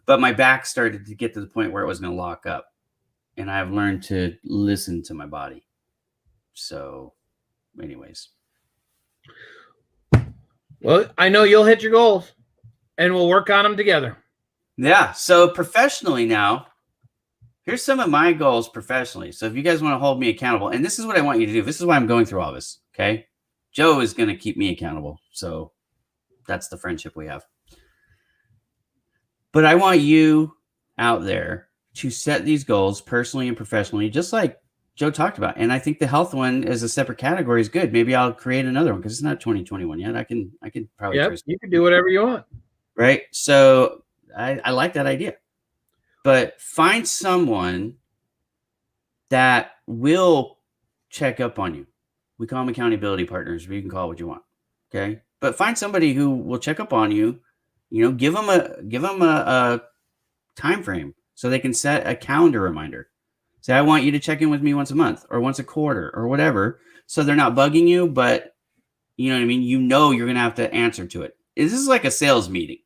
But my back started to get to the point where it was going to lock up. And I've learned to listen to my body. So, anyways. Well, I know you'll hit your goals and we'll work on them together. Yeah. So, professionally now, here's some of my goals professionally. So, if you guys want to hold me accountable, and this is what I want you to do, this is why I'm going through all this. Okay. Joe is going to keep me accountable. So, that's the friendship we have. But I want you out there to set these goals personally and professionally, just like Joe talked about. And I think the health one as a separate category is good. Maybe I'll create another one because it's not 2021 yet. I can probably. Yep, you can do whatever you want. Right. So I like that idea. But find someone that will check up on you. We call them accountability partners, but you can call it what you want. Okay. But find somebody who will check up on you. Give them a time frame so they can set a calendar reminder. Say, I want you to check in with me once a month or once a quarter or whatever. So they're not bugging you, but you know what I mean? You're going to have to answer to it. This is like a sales meeting.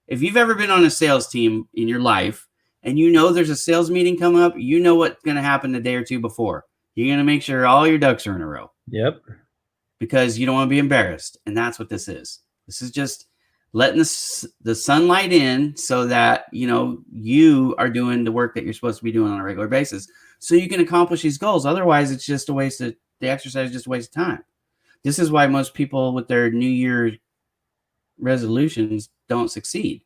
If you've ever been on a sales team in your life and there's a sales meeting coming up, what's going to happen the day or two before. You're going to make sure all your ducks are in a row. Yep. Because you don't want to be embarrassed. And that's what this is. This is just letting the sunlight in so that, you are doing the work that you're supposed to be doing on a regular basis so you can accomplish these goals. Otherwise, it's just the exercise is just a waste of time. This is why most people with their New Year resolutions don't succeed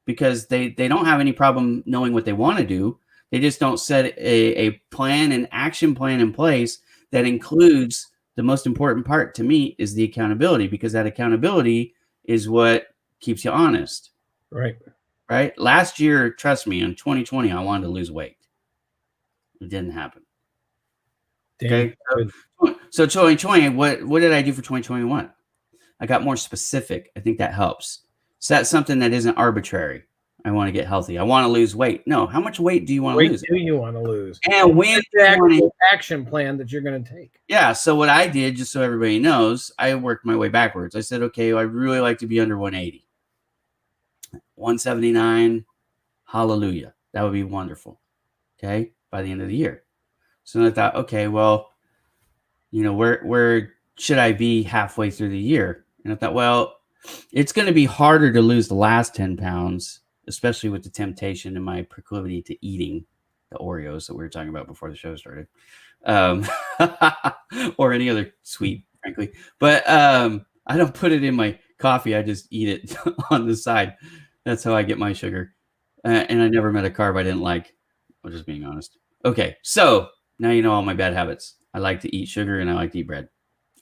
because they don't have any problem knowing what they want to do. They just don't set a plan, an action plan in place that includes the most important part to me is the accountability, because that accountability is what keeps you honest. Right. Last year, trust me, in 2020, I wanted to lose weight. It didn't happen. Okay. So 2020, what did I do for 2021? I got more specific. I think that helps. Set something that isn't arbitrary. I want to get healthy. I want to lose weight. No, how much weight do you want to lose? Do you want to lose? And when the action plan that you're going to take. Yeah. So what I did, just so everybody knows, I worked my way backwards. I said, okay, I'd really like to be under 180. 179. Hallelujah. That would be wonderful. Okay. By the end of the year. So I thought, okay, well, where should I be halfway through the year? And I thought, well, it's going to be harder to lose the last 10 pounds, especially with the temptation and my proclivity to eating the Oreos that we were talking about before the show started, or any other sweet, frankly. But I don't put it in my coffee. I just eat it on the side. That's how I get my sugar. And I never met a carb I didn't like. I'm just being honest. Okay, so now you know all my bad habits. I like to eat sugar and I like to eat bread.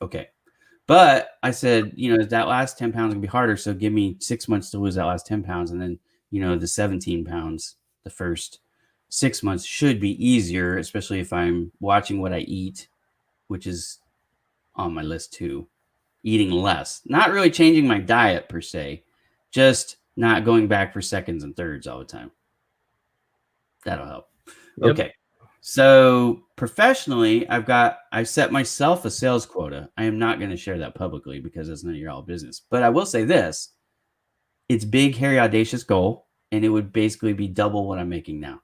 Okay. But I said, that last 10 pounds will be harder. So give me 6 months to lose that last 10 pounds. And then, the 17 pounds, the first 6 months should be easier, especially if I'm watching what I eat, which is on my list too. Eating less, not really changing my diet per se, just not going back for seconds and thirds all the time. That'll help. Yep. Okay. So professionally, I set myself a sales quota. I am not going to share that publicly because it's none of your all business. But I will say this: it's big, hairy, audacious goal, and it would basically be double what I'm making now,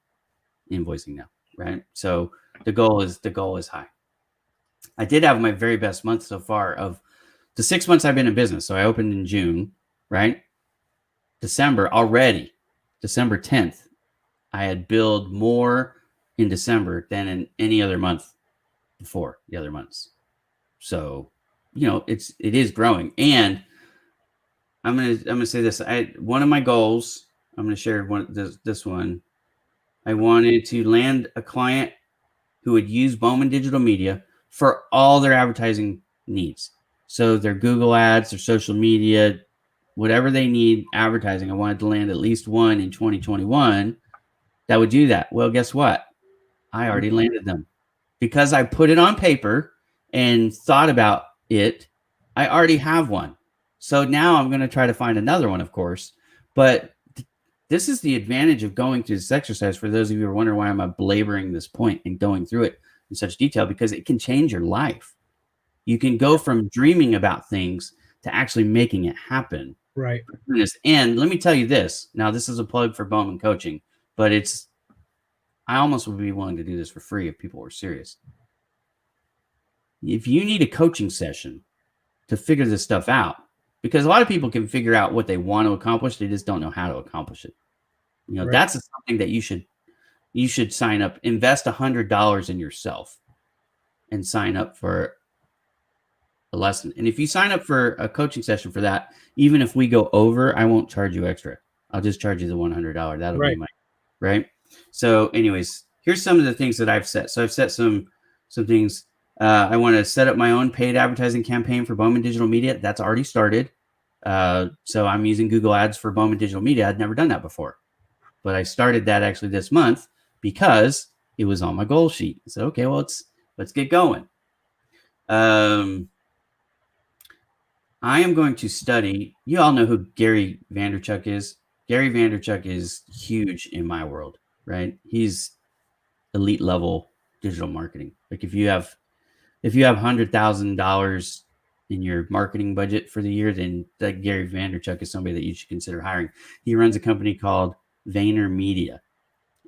invoicing now, right? So the goal is high. I did have my very best month so far of the 6 months I've been in business. So I opened in June, right? December 10th, I had billed more in December than in any other month before the other months. So, it is growing. And I'm gonna say this. One of my goals, I'm gonna share this one. I wanted to land a client who would use Bowman Digital Media for all their advertising needs. So their Google ads, their social media, whatever they need advertising. I wanted to land at least one in 2021 that would do that. Well, guess what? I already landed them because I put it on paper and thought about it. I already have one. So now I'm going to try to find another one, of course. But this is the advantage of going through this exercise. For those of you who are wondering why I'm belaboring this point and going through it in such detail, because it can change your life. You can go from dreaming about things to actually making it happen. Right. And let me tell you this. Now, this is a plug for Bowman Coaching, but I almost would be willing to do this for free if people were serious. If you need a coaching session to figure this stuff out, because a lot of people can figure out what they want to accomplish, they just don't know how to accomplish it. Right. That's something that you should sign up, invest $100 in yourself and sign up for a lesson. And if you sign up for a coaching session for that, even if we go over, I won't charge you extra. I'll just charge you the $100. That'll be my right. So anyways, here's some of the things that I've set. So I've set some things. I want to set up my own paid advertising campaign for Bowman Digital Media. That's already started. So I'm using Google Ads for Bowman Digital Media. I'd never done that before, but I started that actually this month because it was on my goal sheet. So, okay, well, let's get going. I am going to study. You all know who Gary Vaynerchuk is. Gary Vaynerchuk is huge in my world, right? He's elite level digital marketing. Like if you have $100,000 in your marketing budget for the year, then that Gary Vaynerchuk is somebody that you should consider hiring. He runs a company called VaynerMedia,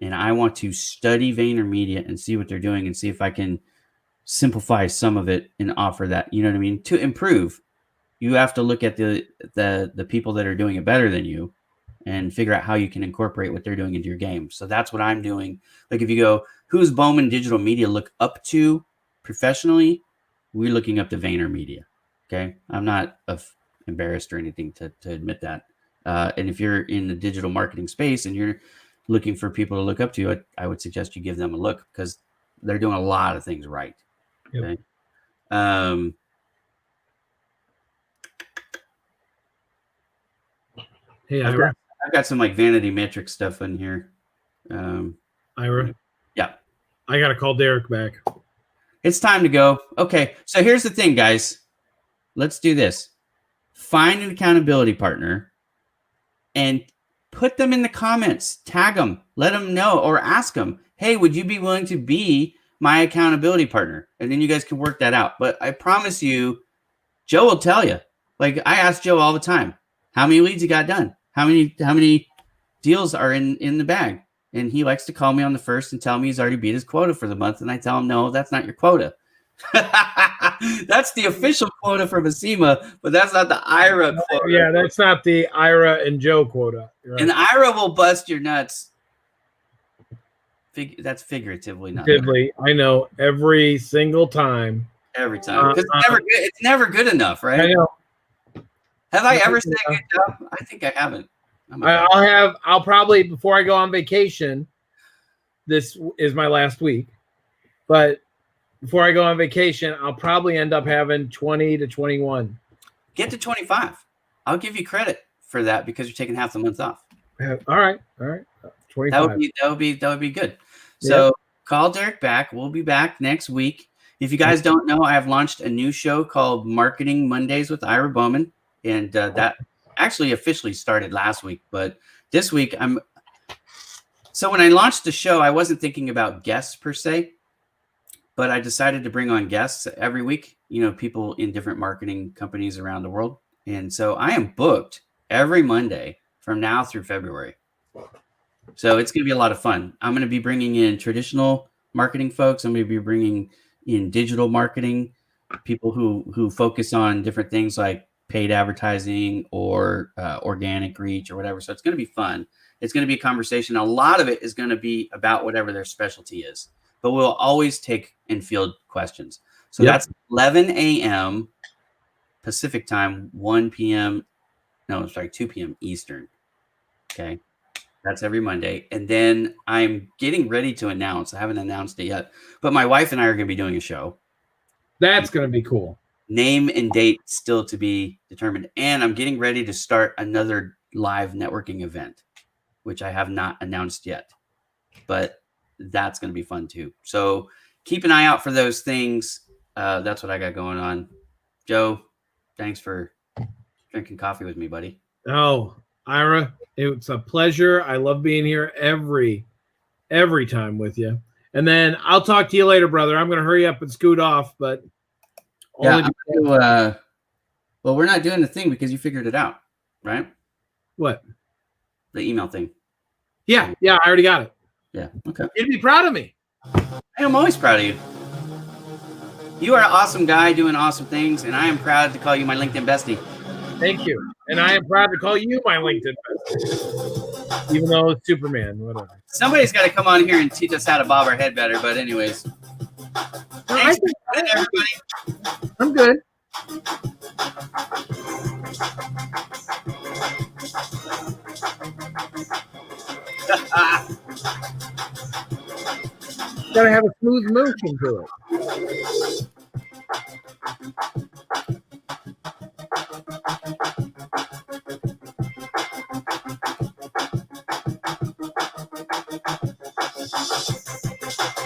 and I want to study VaynerMedia and see what they're doing and see if I can simplify some of it and offer that. You know what I mean? To improve, you have to look at the people that are doing it better than you and figure out how you can incorporate what they're doing into your game. So that's what I'm doing. Like if you go, who's Bowman Digital Media look up to professionally? We're looking up to VaynerMedia. Okay. I'm not embarrassed or anything to admit that. And if you're in the digital marketing space and you're looking for people to look up to, I would suggest you give them a look because they're doing a lot of things right. Okay. Yep. Hey, Ira. I've got some like vanity metric stuff in here. Ira. Yeah. I got to call Derek back. It's time to go. Okay. So here's the thing, guys. Let's do this. Find an accountability partner and put them in the comments. Tag them. Let them know or ask them, hey, would you be willing to be my accountability partner? And then you guys can work that out. But I promise you, Joe will tell you. Like I ask Joe all the time, how many leads you got done? How many deals are in the bag? And he likes to call me on the first and tell me he's already beat his quota for the month. And I tell him, no, that's not your quota. That's the official quota for Basima, but that's not the Ira quota. Yeah, that's not the Ira and Joe quota. Right. And Ira will bust your nuts. That's figuratively, not figuratively. I know every single time. Every time, because it's never good enough, right? I know. Have I ever said a good job? I think I haven't. I'll probably, before I go on vacation, this is my last week, but before I go on vacation, I'll probably end up having 20 to 21. Get to 25. I'll give you credit for that because you're taking half the month off. All right. 25. That would be good. So call Derek back. We'll be back next week. If you guys don't know, I have launched a new show called Marketing Mondays with Ira Bowman. And that actually officially started last week. But this week, so when I launched the show, I wasn't thinking about guests per se, but I decided to bring on guests every week, people in different marketing companies around the world. And so I am booked every Monday from now through February. So it's going to be a lot of fun. I'm going to be bringing in traditional marketing folks. I'm going to be bringing in digital marketing, people who focus on different things like paid advertising or organic reach or whatever. So it's going to be fun. It's going to be a conversation. A lot of it is going to be about whatever their specialty is, but we'll always take and field questions. So that's 11 a.m. Pacific time, 2 p.m. Eastern. Okay. That's every Monday. And then I'm getting ready to announce, I haven't announced it yet, but my wife and I are going to be doing a show. That's going to be cool. Name and date still to be determined. And I'm getting ready to start another live networking event, which I have not announced yet, but that's going to be fun too. So keep an eye out for those things. That's what I got going on. Joe, thanks for drinking coffee with me, buddy. Oh, Ira, it's a pleasure. I love being here every time with you. And then I'll talk to you later, brother. I'm going to hurry up and scoot off, but Yeah. Well, we're not doing the thing because you figured it out, right? What? The email thing. Yeah, I already got it. Yeah. Okay. You'd be proud of me. I'm always proud of you. You are an awesome guy doing awesome things, and I am proud to call you my LinkedIn bestie. Thank you. And I am proud to call you my LinkedIn bestie. Even though it's Superman, whatever. Somebody's got to come on here and teach us how to bob our head better. But anyways, thanks for everybody. I'm good. Gotta have a smooth motion to it.